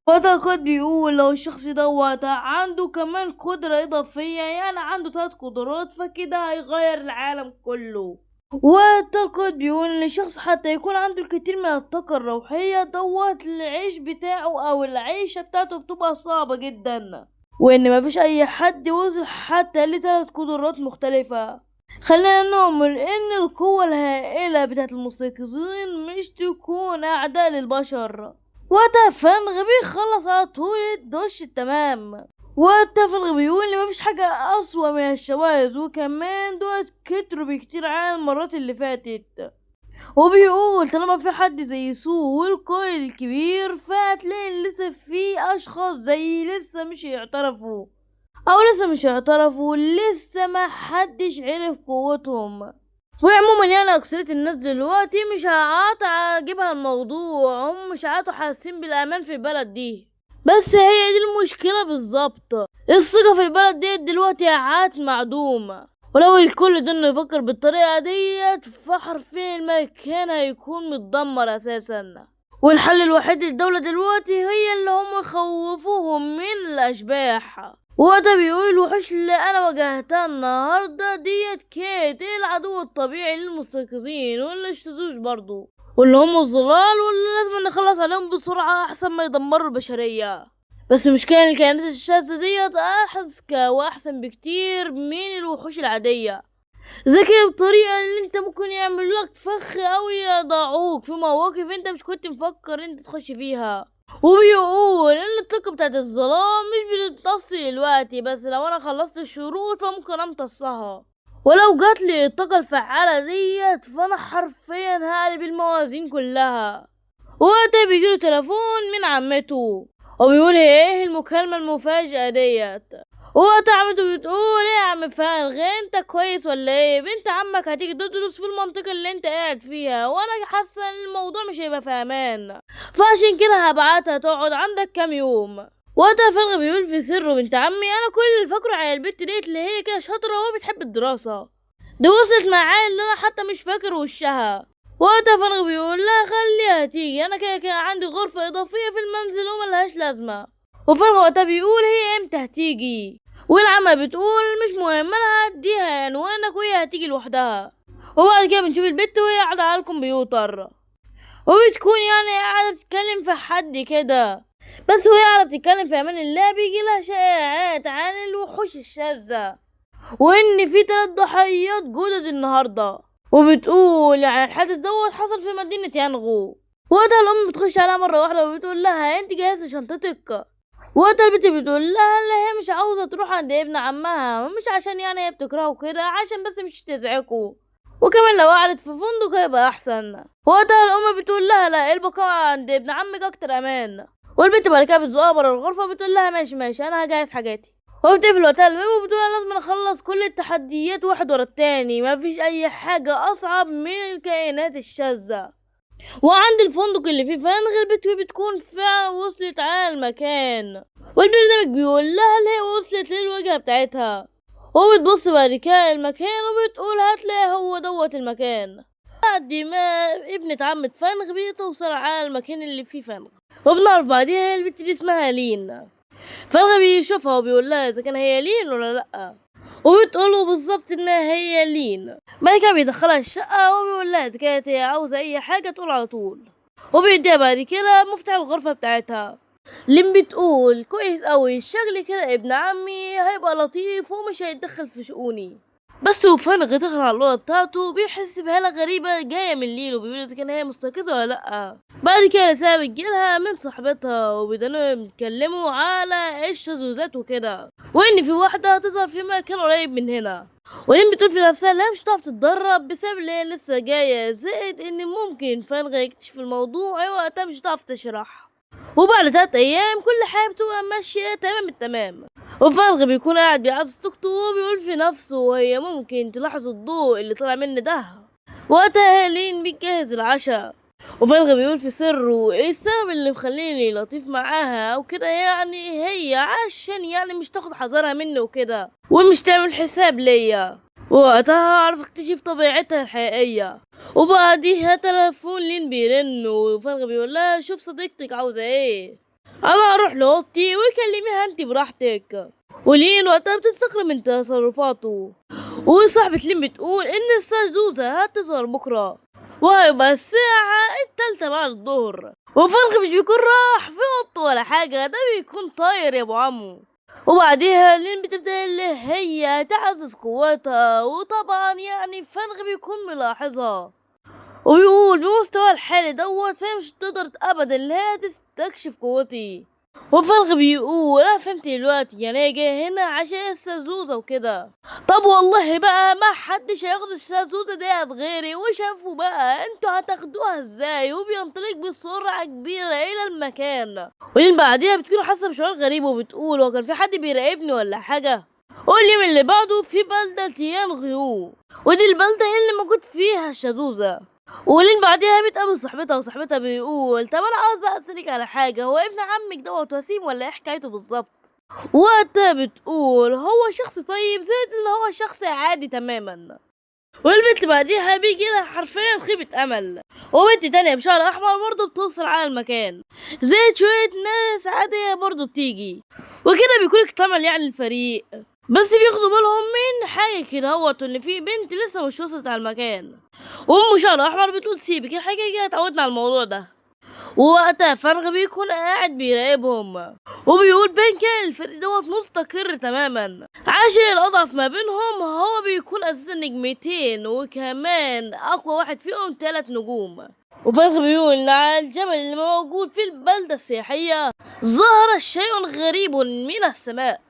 Speaker 1: وقتها القائد بيقول لو الشخص دوت عنده كمان قدرة إضافية يعني عنده 3 قدرات فكده هيغير العالم كله. وقتها القائد بيقول ان الشخص حتى يكون عنده الكثير من الطاقة الروحية دوت العيش بتاعه او العيشة بتاعته بتبقى صعبة جدا، وان مفيش اي حد وصل حتى ل3 قدرات مختلفة. خلينا نؤمن ان القوة الهائلة بتاعت المستيقظين مش تكون اعداء للبشر. وقتها فنغ بيخلص على طول الدش التمام. وقتها فنغ بيقول ان مفيش حاجة اسوأ من الشواذ، وكمان دول كتروا بكتير عن المرات اللي فاتت. وبيقول طالما في حد زي سو والقائد الكبير فهتلاقي لسه في اشخاص زي لسه مش يعترفوا لسه ما حدش عرف قوتهم. وعموما يعني اكثرية الناس دلوقتي مش عاجبها الموضوع، هم مش حاسين بالامان في البلد دي، بس هي دي المشكلة بالظبط. الثقة في البلد دي دلوقتي معدومة، ولو الكل ده انه يفكر بالطريقة ديت فحرفيا المكان هيكون متدمر اساسا. والحل الوحيد للدولة دلوقتي هي اللي هم يخوفوهم من الاشباح. وده بيقول الوحوش اللي انا واجهتها النهاردة ديت كانت العدو الطبيعي للمستيقظين واللي اشتزوش برضو، واللي هم الظلال واللي لازم نخلص عليهم بسرعة احسن ما يدمروا البشرية. بس المشكلة الكائنات الشاذة ديت اذكى واحسن بكتير من الوحوش العادية، ذكية بطريقة اللي انت ممكن يعمل لك فخ او يضعوك في مواقف انت مش كنت مفكر انت تخش فيها. وبيقول ان الطاقة بتاعت الظلام مش بتمتص دلوقتي، بس لو انا خلصت الشروط فممكن امتصها، ولو جاتلي الطاقة الفعالة ديت فانا حرفيا هقلب الموازين كلها. وقتها بيجيله تليفون من عمته وبيقول هي ايه المكالمة المفاجئة ديت. وقتها عمته بتقول ايه يا عم فالغ انت كويس ولا ايه؟ بنت عمك هتيجي تدرس في المنطقة اللي انت قاعد فيها وانا حاسة ان الموضوع مش هيبقى في امان، فعشان كده هبعتها تقعد عندك كام يوم. وقتها فالغ بيقول في سره بنت عمي انا كل اللي فاكره على البت ديت اللي هي كده شاطرة وبتحب الدراسة، دي وصلت معايا ان انا حتى مش فاكر وشها. وقتها فالغ بيقول لا خليها تيجي انا كده عندي غرفة اضافية في المنزل وملهاش لازمة. وفالغ وقتها بيقول هي امتى هتيجي؟ والعمة بتقول مش مهم انا هديها عنوانك وهي هتيجي لوحدها. وبعد كده بنشوف البت وهي قاعدة على الكمبيوتر وبتكون قاعدة بتتكلم في حد كده، بس وهي قاعدة بتتكلم في امان الله بيجي لها شائعات عن الوحوش الشاذة وان في 3 ضحيات جدد النهارده، وبتقول الحادث دوت حصل في مدينة يانغو. وقتها الام بتخش عليها مرة واحدة وبتقول لها انت جهزتي شنطتك؟ وقتها البنت بتقول لها لا هي مش عاوزة تروح عند ابن عمها، مش عشان هي بتكرهه كده، عشان بس مش تزعجه، وكمان لو قعدت في فندق هيبقى احسن. وقتها الام بتقول لها لا البقاء عند ابن عمك اكتر امان. والبنت بعد كده بتزقها برا الغرفة وبتقول لها ماشي انا هجهز حاجاتي. وبتقفل وقتها الباب وبتقول انا لازم اخلص كل التحديات واحد ورا التاني، مفيش اي حاجة اصعب من الكائنات الشاذة. وعند الفندق اللي فيه فانغ البت بتكون فعلا وصلت على المكان، والبرنامج بيقول لها اللي هي وصلت للوجهة بتاعتها، وبتبص بعد كده المكان وبتقول هتلاقي هو دوت المكان. بعد ما ابنة عمة فانغ بتوصل على المكان اللي فيه فانغ وبنعرف بعديها البت دي اسمها لين. فانغ بيشوفها وبيقول لها اذا كان هي لين ولا لا، وبتقوله بالظبط انها هي لين. بعد كده بيدخلها الشقة وبيقول لها اذا كانت هي عاوزة اي حاجة تقول على طول، وبيديها بعد كده مفتاح الغرفة بتاعتها. لين بتقول كويس اوي شكلي كده ابن عمي هيبقى لطيف ومش هيتدخل في شؤوني. بس وفانغ دخل على الأوضة بتاعته بيحس بهالة غريبة جاية من لين وبيقول إذا كان هي مستيقظة ولا لأ. بعد كده رسالة بتجيلها من صاحبتها وبيدانوا يتكلموا على الشذوذات وكده، وإن في واحدة هتظهر في مكان قريب من هنا. ولين بتقول في نفسها لا مش هتعرف تتدرب بسبب اللي هي لسه جاية، زائد إن ممكن فانغ يكتشف الموضوع وقتها مش هتعرف تشرح. وبعد 3 أيام كل حاجة بتبقى ماشية تمام التمام، وفالغ بيكون قاعد بيعزز سكته وبيقول في نفسه هي ممكن تلاحظ الضوء اللي طلع مني ده. وقتها لين بيجهز العشاء، وفالغ بيقول في سره ايه السبب اللي مخليني لطيف معاها او كده، هي عشان مش تاخد حذرها مني وكده ومش تعمل حساب ليا، وقتها عرف اكتشف طبيعتها الحقيقية. وبعديها تلفون لين بيرن وفالغ بيقول لها شوف صديقتك عاوزة ايه، انا اروح لاوضتي وكلميها انت براحتك. ولين وقتها بتستغرب من تصرفاته، وصاحبة لين بتقول ان السجوزة هتظهر بكرة وهيبقى الساعة 3 بعد الظهر، وفالغ مش بيكون راح في اوضته ولا حاجة، ده بيكون طاير يا ابو عمو. وبعديها لين بتبدأ اللي هي تعزز قوتها، وطبعا فالغ بيكون ملاحظها وبيقول بمستوى الحالي دوت فهي مش تقدر ابدا اللي هي تستكشف قوتي. وفالغ بيقول انا فهمت دلوقتي هي جايه هنا عشان السازوزة وكده. طب والله بقى ما حدش هياخد السازوزة ديت غيري، وشافوا بقى انتوا هتاخدوها ازاي، وبينطلق بسرعة كبيرة الى المكان. ولين بعديها بتكون حاسة بشعور غريب وبتقول هو كان في حد بيراقبني ولا حاجة. واليوم اللي بعده في بلدة تيانغيو، ودي البلدة هي اللي موجود فيها الشازوزة. ولين بعديها بتقابل صاحبتها وصاحبتها بيقول طب انا عاوز بقى اسالك على حاجه، هو ابن عمك دوت وسيم ولا ايه حكايته بالظبط؟ وقتها بتقول هو شخص طيب زائد ان هو شخص عادي تماما. والبنت بعديها بيجي لها حرفيا خيبه امل، وبنت تانية بشعر احمر برضه بتوصل على المكان، زائد شويه ناس عاديه برضه بتيجي، وكده بيكون اكتمل الفريق. بس بياخدوا بالهم من حاجه كده هوت ان في بنت لسه مش وصلت على المكان، وام شعر احمر بتقول سيبك الحاجه اتعودنا على الموضوع ده. ووقتها فالغ بيكون قاعد بيراقبهم وبيقول بين كان الفريق دوت مستقر تماما، عشان الاضعف ما بينهم هو بيكون اساسا نجمتين، وكمان اقوى واحد فيهم 3 نجوم. وفالغ بيقول على الجبل اللي موجود في البلدة السياحية ظهر شيء غريب من السماء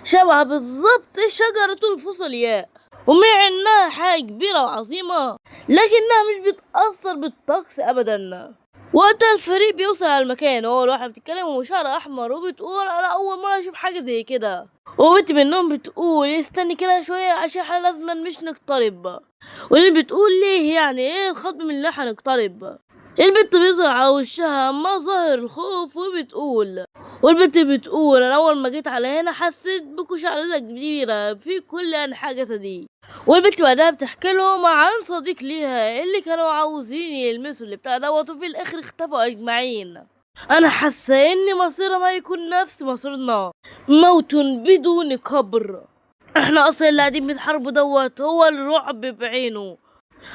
Speaker 1: شبه بالظبط شجرة الفوسلياء، ومع انها حاجة كبيرة وعظيمة لكنها مش بتأثر بالطقس ابدا. وقتها الفريق بيوصل على المكان، هو الواحد بتتكلم وشعر احمر وبتقول انا اول مره اشوف حاجه زي كده، وبنت منهم بتقول استني كده شويه عشان احنا لازم مش نقترب. واللي بتقول ليه يعني ايه الخطب من اللي هنقترب؟ البنت بيظهر على وشها مظاهر الخوف وبتقول، والبنت بتقول انا اول ما جيت على هنا حسيت بقشعريرة كبيرة في كل انحاء جسدي. والبنت بعدها بتحكي لهم عن صديق ليها اللي كانوا عاوزين يلمسوا اللي بتاع دوت وفي الاخر اختفوا اجمعين. انا حاسه ان مصيرنا ما يكون نفس مصيرنا، موت بدون قبر. احنا اصلا اللي قاعدين بنحاربوا دوت هو الرعب بعينه.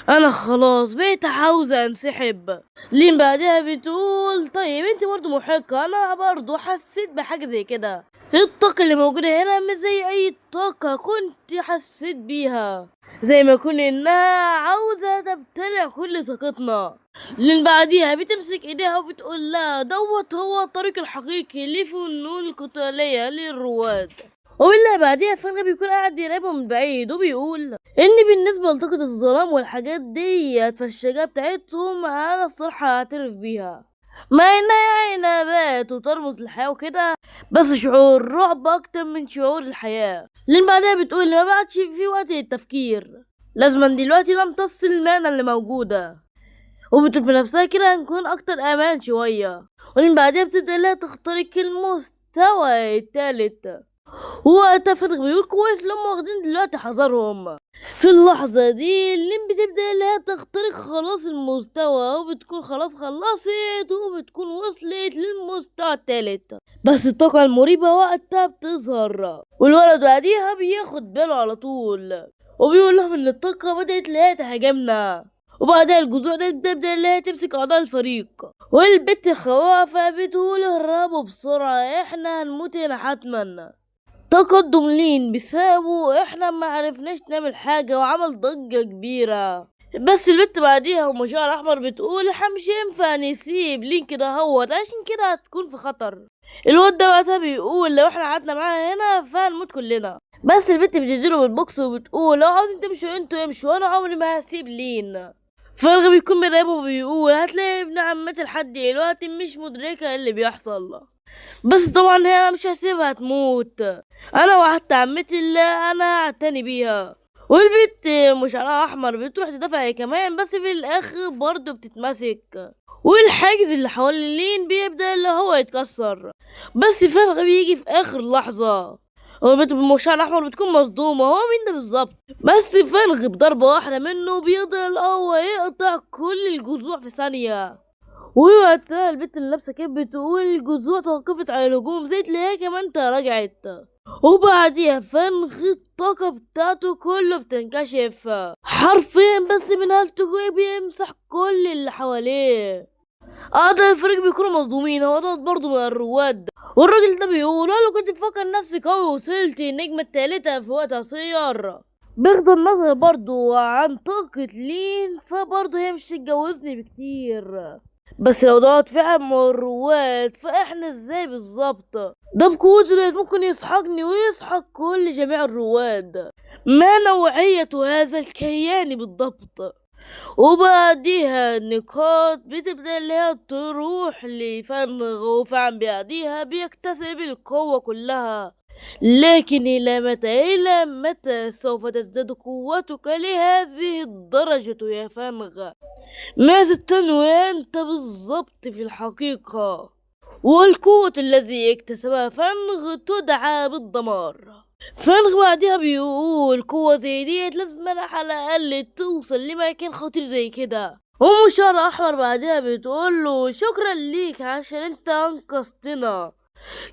Speaker 1: انا خلاص بقيت عاوزة انسحب. لين بعدها بتقول طيب انت برضه محقة، انا برضه حسيت بحاجة زي كده. الطاقة اللي موجودة هنا مش زي اي طاقة كنت حسيت بيها، زي ما يكون انها عاوزة تبتلع كل طاقتنا. لين بعديها بتمسك ايديها وبتقول لا دوت هو الطريق الحقيقي لفنون القتالية للرواد. وبالله بعديها فجأة بيكون قاعد بيراقبهم من بعيد وبيقول ان بالنسبة لطاقة الظلام والحاجات ديت فالشجاعة بتاعتهم انا الصراحة هعترف بيها، مع انها يعني نبات وترمز للحياة وكده، بس شعور رعب اكتر من شعور الحياة. لان بعدها بتقول ما بعدش في وقت للتفكير، لازما دلوقتي نمتص المعنى اللي موجودة. وبتقول في نفسها كده هنكون اكتر امان شوية. ولين بعدها بتبدأ لها تخترق المستوى التالت، وقتها فتح بيقول كويس لما واخدين دلوقتي حذرهم. في اللحظة دي اللين بتبدأ اللي هي تخترق خلاص المستوى وبتكون خلاص خلصت وبتكون وصلت للمستوى التالت، بس الطاقة المريبة وقتها بتظهر والولد بعديها بياخد باله على طول وبيقول لهم ان الطاقة بدأت اللي هي تهاجمنا. وبعدها الجذوع دي بتبدأ اللي هي تمسك أعضاء الفريق، والبت الخوافة بتقول اهربوا بسرعة احنا هنموت هنا حتما. تقدم لين بسببه احنا ما عرفناش نعمل حاجة وعمل ضجة كبيرة. بس البت بعديها ومشاعر احمر بتقول احنا مش ينفع نسيب لين كده هوت عشان كده هتكون في خطر. الواد ده وقتها بيقول لو احنا قعدنا معاها هنا فهنموت كلنا. بس البت بتديله بالبوكس وبتقول لو عاوزين تمشوا انتوا امشوا انا عمري ما هسيب لين. فالغي بيكون بيراقبه وبيقول هتلاقي ابن عمتي لحد دلوقتي مش مدركة اللي بيحصل، بس طبعا هي انا مش هسيبها تموت، انا وعدت عمتي اللي انا اعتني بيها. والبنت مشعرها احمر بتروح تدافع هي كمان، بس في الاخر برضه بتتمسك والحاجز اللي حوالين لين بيبدأ اللي هو يتكسر. بس فرق بيجي في اخر لحظة، والبنت بالمشعر الاحمر بتكون مصدومة هو مين ده بالظبط، بس فرغ بضربة واحدة منه بيقدر اللي هو يقطع كل الجذوع في ثانية. ووقتها البنت اللي لابسه كاب بتقول الجذوع توقفت على الهجوم زي اللي هي كمان رجعت. وبعديها فنخ الطاقة بتاعته كله بتنكشف حرفيا، بس من هالتقوية بيمسح كل اللي حواليه. أعضاء الفريق بيكونوا مصدومين، هو ده برضه من الرواد. والراجل ده بيقول انا كنت بفكر نفسي قوي وصلت النجمة التالتة في وقت قصير. بغض النظر برضه عن طاقة لين فبرضه هي مش تتجوزني بكتير، بس لو دوت فعلا من الرواد فاحنا ازاي بالظبط؟ ده بقوته ديت ممكن يسحقني ويسحق كل جميع الرواد. ما نوعية هذا الكيان بالضبط؟ وبعديها النقاط بتبدأ اللي هي تروح لفنغ، وفعلا بعديها بيكتسب القوة كلها. لكن إلى متى سوف تزداد قوتك لهذه الدرجة يا فنغ؟ ماذا تنوي أنت بالضبط في الحقيقة؟ والقوة الذي اكتسبها فنغ تدعى بالدمار. فنغ بعدها بيقول قوة زي ديت لازم على الأقل توصل لمكان خطير زي كده. ومشار أحمر بعدها بتقوله شكرا ليك عشان انت أنقذتنا،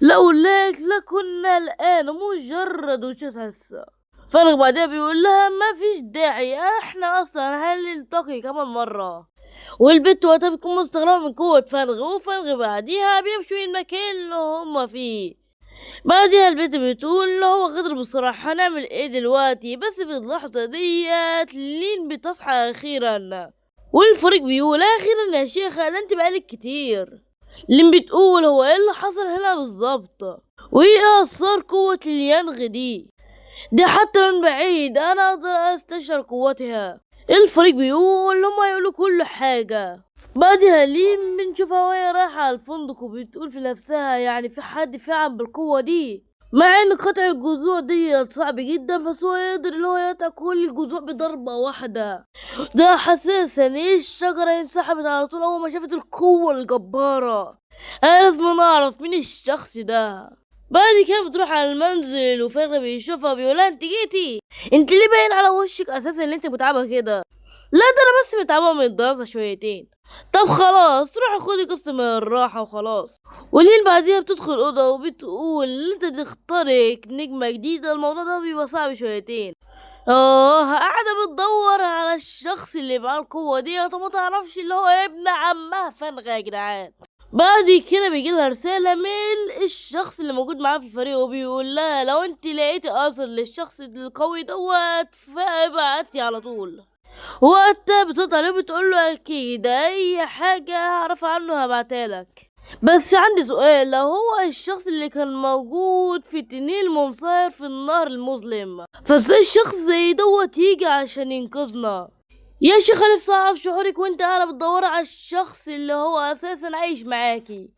Speaker 1: لولاك لكنا الآن مجرد جثث. فنغ بعدها بيقول لها ما فيش داعي احنا اصلا هنلتقي كمان مرة. والبنت وقتها بتكون مستغربة من قوة فنغ، وفنغ بعديها بيمشوا المكان اللي هما فيه. بعدها البنت بتقول اللي هو غدر بصراحة هنعمل ايه دلوقتي؟ بس في اللحظة ديت لين بتصحى اخيرا، والفريق بيقول اخيرا يا شيخة ده انت بقالك كتير. لين بتقول هو ايه اللي حصل هنا بالظبط؟ وايه اثار قوة اليانغ دي حتى من بعيد انا اقدر استشعر قوتها. الفريق بيقول هما يقولوا كل حاجة، بعدها لين بنشوفها وهي رايحة على الفندق وبتقول في نفسها يعني في حد فعلا بالقوة دي، مع ان قطع الجذوع دي صعب جدا بس هو يقدر اللي هو يقطع كل الجذوع بضربة واحدة. ده حساسا ايه الشجرة انسحبت على طول اول ما شافت القوة الجبارة. انا لازم اعرف مين الشخص ده. بعد كده بتروح على المنزل وفجأة بيشوفها بيقولها انت جيتي، انت ليه باين على وشك اساسا ان انت متعبة كده؟ لا ده انا بس متعبة من الدراسة شويتين. طب خلاص روحي خدي قسط من الراحة وخلاص. وليل بعديها بتدخل الأوضة وبتقول إن انت تخترق نجمة جديدة الموضوع ده بيبقى صعب شويتين. قاعدة بتدور على الشخص اللي معاه القوة دي طب ما تعرفش اللي هو ابن عمها فنغة يا جدعان. بعد كده بيجيلها رسالة من الشخص اللي موجود معاه في الفريق وبيقول لها لو انت لقيتي اثر للشخص القوي دوت فابعتي على طول. وقتها بترد عليه بتقول له اكيد اي حاجة اعرف عنه هبعتهالك. بس عندي سؤال، لو هو الشخص اللي كان موجود في تنين منصهر في النهر المظلم فازاي الشخص زي دوت يجي عشان ينقذنا؟ يا شيخ نفسي اعرف شعورك وانت قاعدة بتدوري على الشخص اللي هو اساسا عايش معاكي.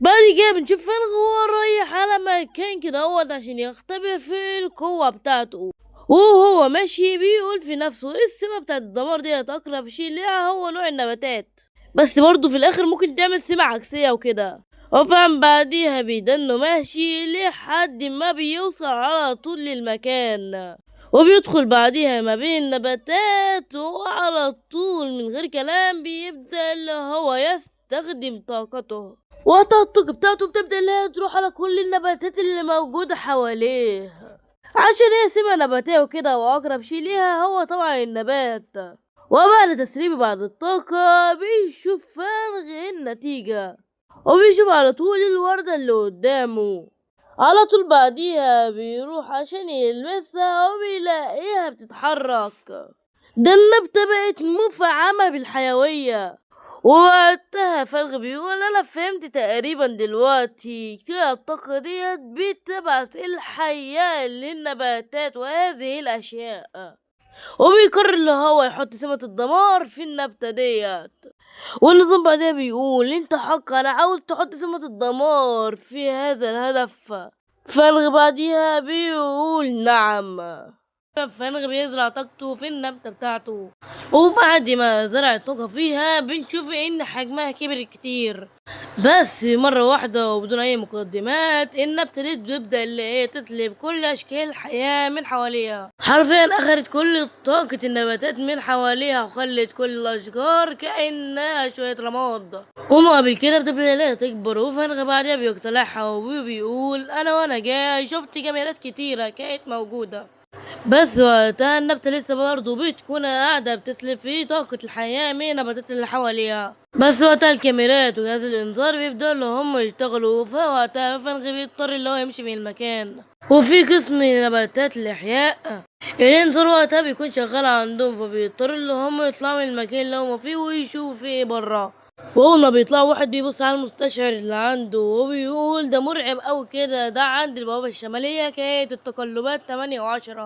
Speaker 1: بعد كده بنشوف فين هو رايح على مكان كده هو عشان يختبر في القوة بتاعته، وهو ماشي بيقول في نفسه ايه السمة بتاعت الدمار دي اقرب شيء ليها هو نوع النباتات، بس برضه في الاخر ممكن تعمل سمة عكسية وكده. وفهم بعديها بيدنه ماشي لحد ما بيوصل على طول للمكان وبيدخل بعديها ما بين النباتات وعلى طول من غير كلام بيبدأ اللي هو يستخدم طاقته، والطاقة بتاعته بتبدأ اللي هي تروح على كل النباتات اللي موجودة حواليه عشان هي سمة نباتية وكده وأقرب شي ليها هو طبعا النبات. وبعد تسريبه بعد الطاقة بيشوف فرغ النتيجة وبيشوف على طول الوردة اللي قدامه. على طول بعديها بيروح عشان يلمسها وبيلاقيها بتتحرك. ده النبتة بقت مفعمة بالحيوية. ووقتها فالغ بيقول انا فهمت تقريبا دلوقتي كده الطاقة ديت بتبعث الحياة للنباتات وهذه الاشياء، وبيقرر اللي هو يحط سمة الدمار في النبتة ديت. والنظام بعدها بيقول انت حق انا عاوز تحط سمة الدمار في هذا الهدف. فالغ بعديها بيقول نعم. فالغ بيزرع طاقته في النبتة بتاعته، وبعد ما زرع الطاقة فيها بنشوف ان حجمها كبر كتير، بس مرة واحدة وبدون اي مقدمات النبتة دي بتبدأ اللي هي تسلب كل اشكال الحياة من حواليها، حرفيا اخدت كل طاقة النباتات من حواليها وخلت كل الاشجار كأنها شوية رماد. ومقابل كده بتبدأ اللي هي تكبر وفالغ بعدها بيقتلعها وبيقول انا وانا جاي شفت كاميرات كتيرة كانت موجودة، بس وقتها النبتة لسه برضه بتكون قاعدة بتسلب في طاقة الحياة من النباتات اللي حواليها. بس وقتها الكاميرات وجهاز الإنذار بيبدأوا اللي هم يشتغلوا، فوقتها فالغ بيضطر اللي هو يمشي من المكان. وفي قسم نباتات الإحياء الإنذار وقتها بيكون شغال عندهم، فبيضطر اللي هم يطلعوا من المكان اللي هم فيه ويشوفوا فيه ايه برا. واول ما بيطلع واحد بيبص على المستشعر اللي عنده وبيقول ده مرعب اوي كده، ده عند البوابة الشمالية كانت التقلبات 8 و10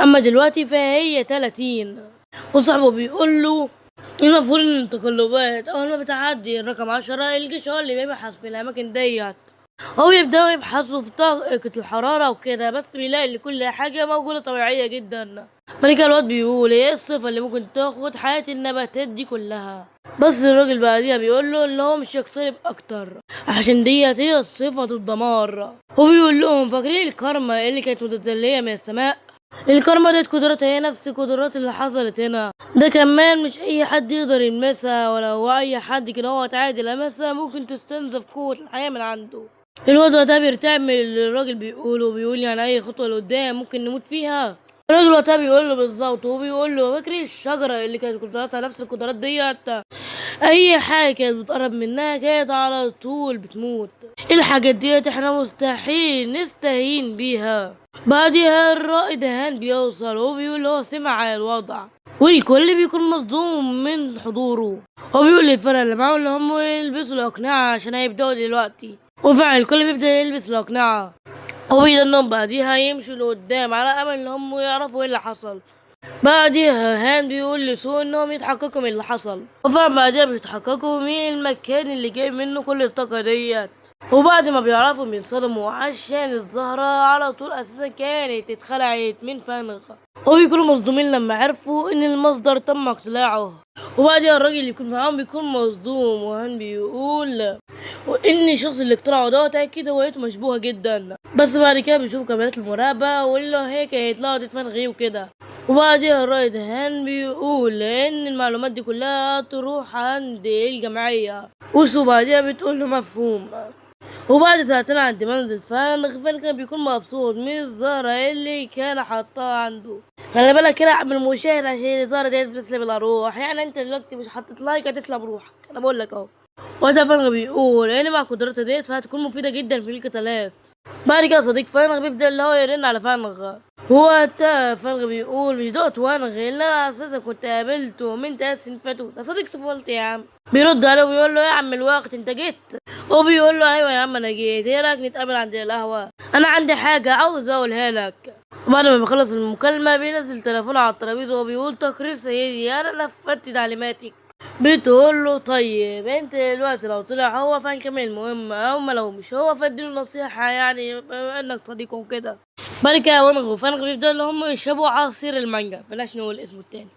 Speaker 1: اما دلوقتي فهي 30. وصاحبه بيقول له المفروض ان التقلبات اول ما بتعدي الرقم 10 الجيش هو اللي بيبحث في الاماكن ديت، هو يبدأوا يبحثوا في طاقة الحرارة وكده بس بيلاقي ان كل حاجة موجودة طبيعية جدا. بعد كده الواد بيقول ايه الصفة اللي ممكن تاخد حياة النباتات دي كلها، بس الراجل بعديها بيقول له ان هو مش يقترب اكتر عشان ديت هي صفة الدمار. وبيقول لهم فاكرين الكارما اللي كانت متدلية من السماء؟ الكارما ديت قدرتها هي نفس القدرات اللي حصلت هنا، ده كمان مش اي حد يقدر يلمسها ولو اي حد كده هو عادي لمسها ممكن تستنزف قوة الحياة من عنده. الوضع ده بيرتعب من اللي الراجل بيقوله وبيقول يعني اي خطوة لقدام ممكن نموت فيها. الراجل وقتها بيقول له بالظبط وبيقول له فاكر الشجرة اللي كانت قدراتها نفس القدرات ديت اي حاجة كانت بتقرب منها كانت على طول بتموت، الحاجات ديت احنا مستحيل نستهين بيها. بعدها الرائد هان بيوصل وبيقول هو سمع الوضع والكل بيكون مصدوم من حضوره، وبيقول للفرق اللي معاه اللي هم يلبسوا الأقنعة عشان هيبدأوا دلوقتي، وفعلا الكل بيبدأ يلبس الأقنعة وبيدنهم بعديها يمشوا لقدام على أمل إن هم يعرفوا ايه اللي حصل. بعديها هان بيقول لسو انهم يتحققوا من اللي حصل، وفعلا بعديها بيتحققوا من المكان اللي جاي منه كل الطاقة ديت. وبعد ما بيعرفوا بينصدموا عشان الزهرة على طول اساسا كانت اتخلعت من فنغ، وبيكونوا مصدومين لما عرفوا ان المصدر تم اقتلاعه. وبعدها الراجل اللي يكون معاهم بيكون مصدوم، وهان بيقول وان الشخص اللي اقترعه دوت اكيد هويته مشبوهة جدا. بس بعد كده بيشوف كاميرات المراقبة واللي هي كانت لقطت فنغي وكده. وبعدها الرائد هان بيقول ان المعلومات دي كلها تروح عند الجمعية، وسو بعدها بتقول له مفهوم. وبعد ساعتين عند منزل فنغ كان بيكون مبسوط من الزهرة اللي كان حاطها عنده. خلي بالك كده يا عم المشاهد، عشان الزهرة ديت بتسلب الأرواح، يعني انت دلوقتي مش حطيت لايك هتسلب روحك، انا بقول لك اهو. وقتها فنغ بيقول ان مع قدرتها ديت فهتكون مفيدة جدا في القتالات. بعد كده صديق فنغ بيبدأ اللي هو يرن على فنغ، وقتها فنغ بيقول مش دوت وانغ اللي انا اساسا كنت قابلته من 3 سنين فاتوا، ده صديق طفولتي يا عم. بيرد عليه وبيقول له يا عم الوقت انت جيت، وبيقول له ايوه يا عم انا جيت، ايه رايك نتقابل عند القهوه، انا عندي حاجه عاوز اقولها لك. وبعد ما بيخلص المكالمه بينزل تليفونه على الترابيزه وبيقول تقرير سيدي انا نفذت تعليماتك. بتقول له طيب انت دلوقتي لو طلع هو فهنكمل المهمه، اما لو مش هو فاديله نصيحه يعني بما انك صديقه وكده. بعد كده وانغ وفنغ بيبدأوا اللي هم يشربوا عصير المانجا، بلاش نقول اسمه التاني.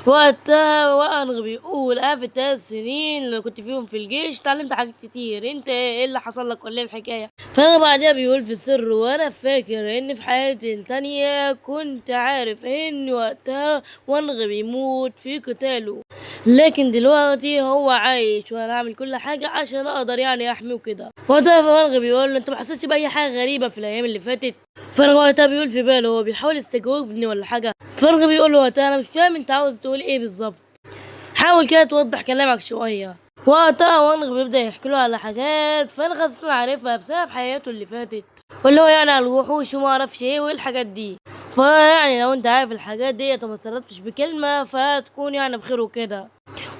Speaker 1: وقتها وانغ بيقول انا في ال3 سنين اللي كنت فيهم في الجيش اتعلمت حاجات كتير، انت ايه اللي حصل لك ولا ايه الحكايه؟ فانا بعدها بيقول في السر وانا فاكر ان في حياتي التانية كنت عارف ان وقتها وانغ بيموت في قتاله، لكن دلوقتي هو عايش وانا اعمل كل حاجه عشان اقدر يعني احميه وكده. وقتها وانغ بيقول له انت ما حسيتش باي حاجه غريبه في الايام اللي فاتت؟ فانغ وقتها بيقول في باله هو بيحاول يستجوبني ولا حاجه. فانغ بيقول له وقتها انا مش فاهم انت عاوز تقول ايه بالظبط، حاول كده توضح كلامك شويه. وقتها وانغ بيبدا يحكي له على حاجات فانغ اصلا عارفها بسبب حياته اللي فاتت، واللي هو يعني على الوحوش وما اعرفش ايه والحاجات دي. فيعني لو انت عارف الحاجات ديت وما استفدتش بكلمه فتكون يعني بخير وكده.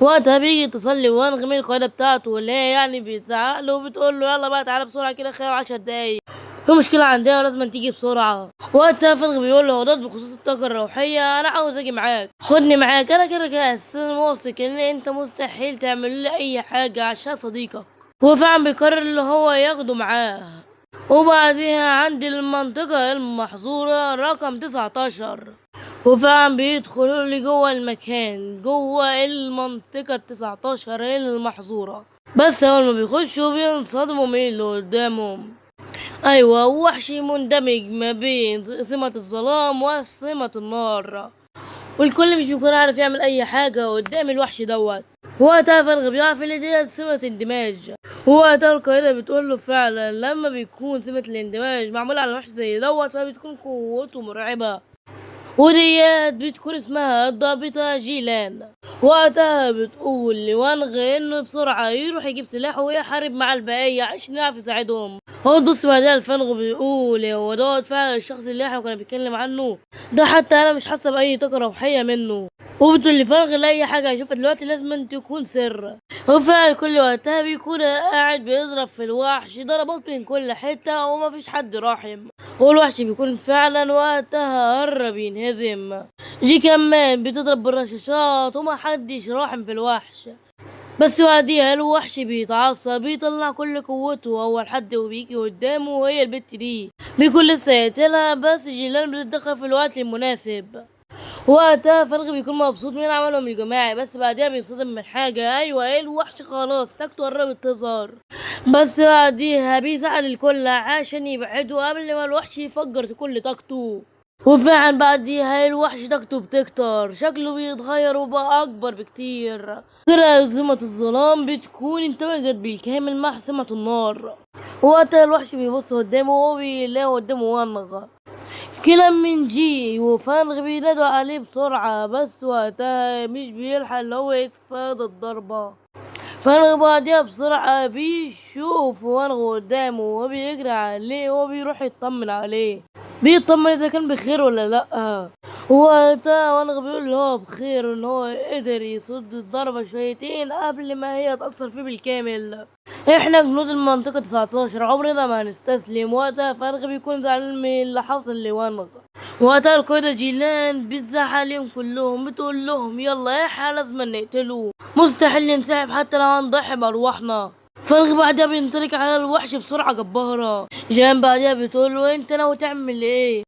Speaker 1: وقتها بيجي تصلي وانغ من القاعده بتاعته واللي هي يعني بتزعق له وبتقول له يلا بقى تعالى بسرعه كده خلال 10 دقايق، في مشكلة عندنا لازم تيجي بسرعة. وقتها فنغ بيقول له هداد بخصوص الطاقة الروحية أنا عاوز أجي معاك، خدني معاك، أنا كده أساسا واثق إن أنت مستحيل تعمل لي أي حاجة عشان صديقك. وفعلا بيقرر اللي هو ياخده معاه. وبعدها عند المنطقة المحظورة رقم 19، وفعلا بيدخلوا لي جوه المكان جوه المنطقة 19 المحظورة، بس أول ما بيخشوا بينصدموا من اللي قدامهم. أيوة وحشي مندمج ما بين سمة الظلام وسمة النار، والكل مش بيكون عارف يعمل أي حاجة قدام الوحش دوت. وقتها فنغ بيعرف إن دي سمة اندماج. وقتها القائدة بتقوله فعلا لما بيكون سمة الاندماج معمولة على وحش زي دوت فبتكون قوته مرعبة، وديات بتكون اسمها الضابطة جيلان. وقتها بتقول لوانغ انه بسرعة يروح يجيب سلاح ويحارب مع البقية عشان يعرف يساعدهم. هو تبص بعدها الفنغ بيقول هو دوت فعلا الشخص اللي احنا كنا بنتكلم عنه ده، حتى انا مش حاسة بأي طاقة روحية منه. وبتقول لفنغ لأي حاجة هيشوفها دلوقتي لازم تكون سر. وفعلا كل وقتها بيكون قاعد بيضرب في الوحش ضربات من كل حتة ومفيش حد راحم، والوحش بيكون فعلا وقتها قرب ينهزم. جي كمان بتضرب بالرشاشات ومحدش راحم في الوحش، بس بعديها الوحش بيتعصب بيطلع كل قوته اول حد وبيجي قدامه وهي البت دي بيكون لسه يقتلها، بس جيلان بتتدخل في الوقت المناسب. وقتها فنغ بيكون مبسوط من عملهم الجماعي، بس بعدها بيتصدم من حاجة، ايوه ايه الوحش خلاص طاقته قربت تظهر، بس بعديها بيساعد الكل عشان يبعدوا قبل ما الوحش يفجر كل طاقته. وفعلا بعديها الوحش طاقته بتكتر، شكله بيتغير وبقى اكبر بكتير. غير سمة الظلام بتكون اندمجت بالكامل مع سمة النار. وقتها الوحش بيبص قدامه وهو بيلاقي قدامه وانغ، كلام من جي وفانغ بينادوا عليه بسرعة، بس وقتها مش بيلحق اللي هو يتفادى الضربة. فانغ بعدها بسرعة بيشوف وانغ قدامه وبيجري عليه وبيروح يطمن عليه، بيطمن اذا كان بخير ولا لأ. وقتها وانغ بيقول له هو بخير ان هو قدر يصد الضربة شويتين قبل ما هي تأثر فيه بالكامل. احنا جنود المنطقة 19 عمرنا ما هنستسلم. وقتها فانغ بيكون زعلان من اللي حصل لوانغ، وقتها القايدة جيلان بتزعق عليهم كلهم، بتقول لهم يلا احنا لازم نقتلوه، مستحيل ننسحب حتى لو هنضحي بأرواحنا. فالغ بعدها بينطلق على الوحش بسرعة جبارة. جيلان بعدها بتقول له انت ناوي تعمل ايه؟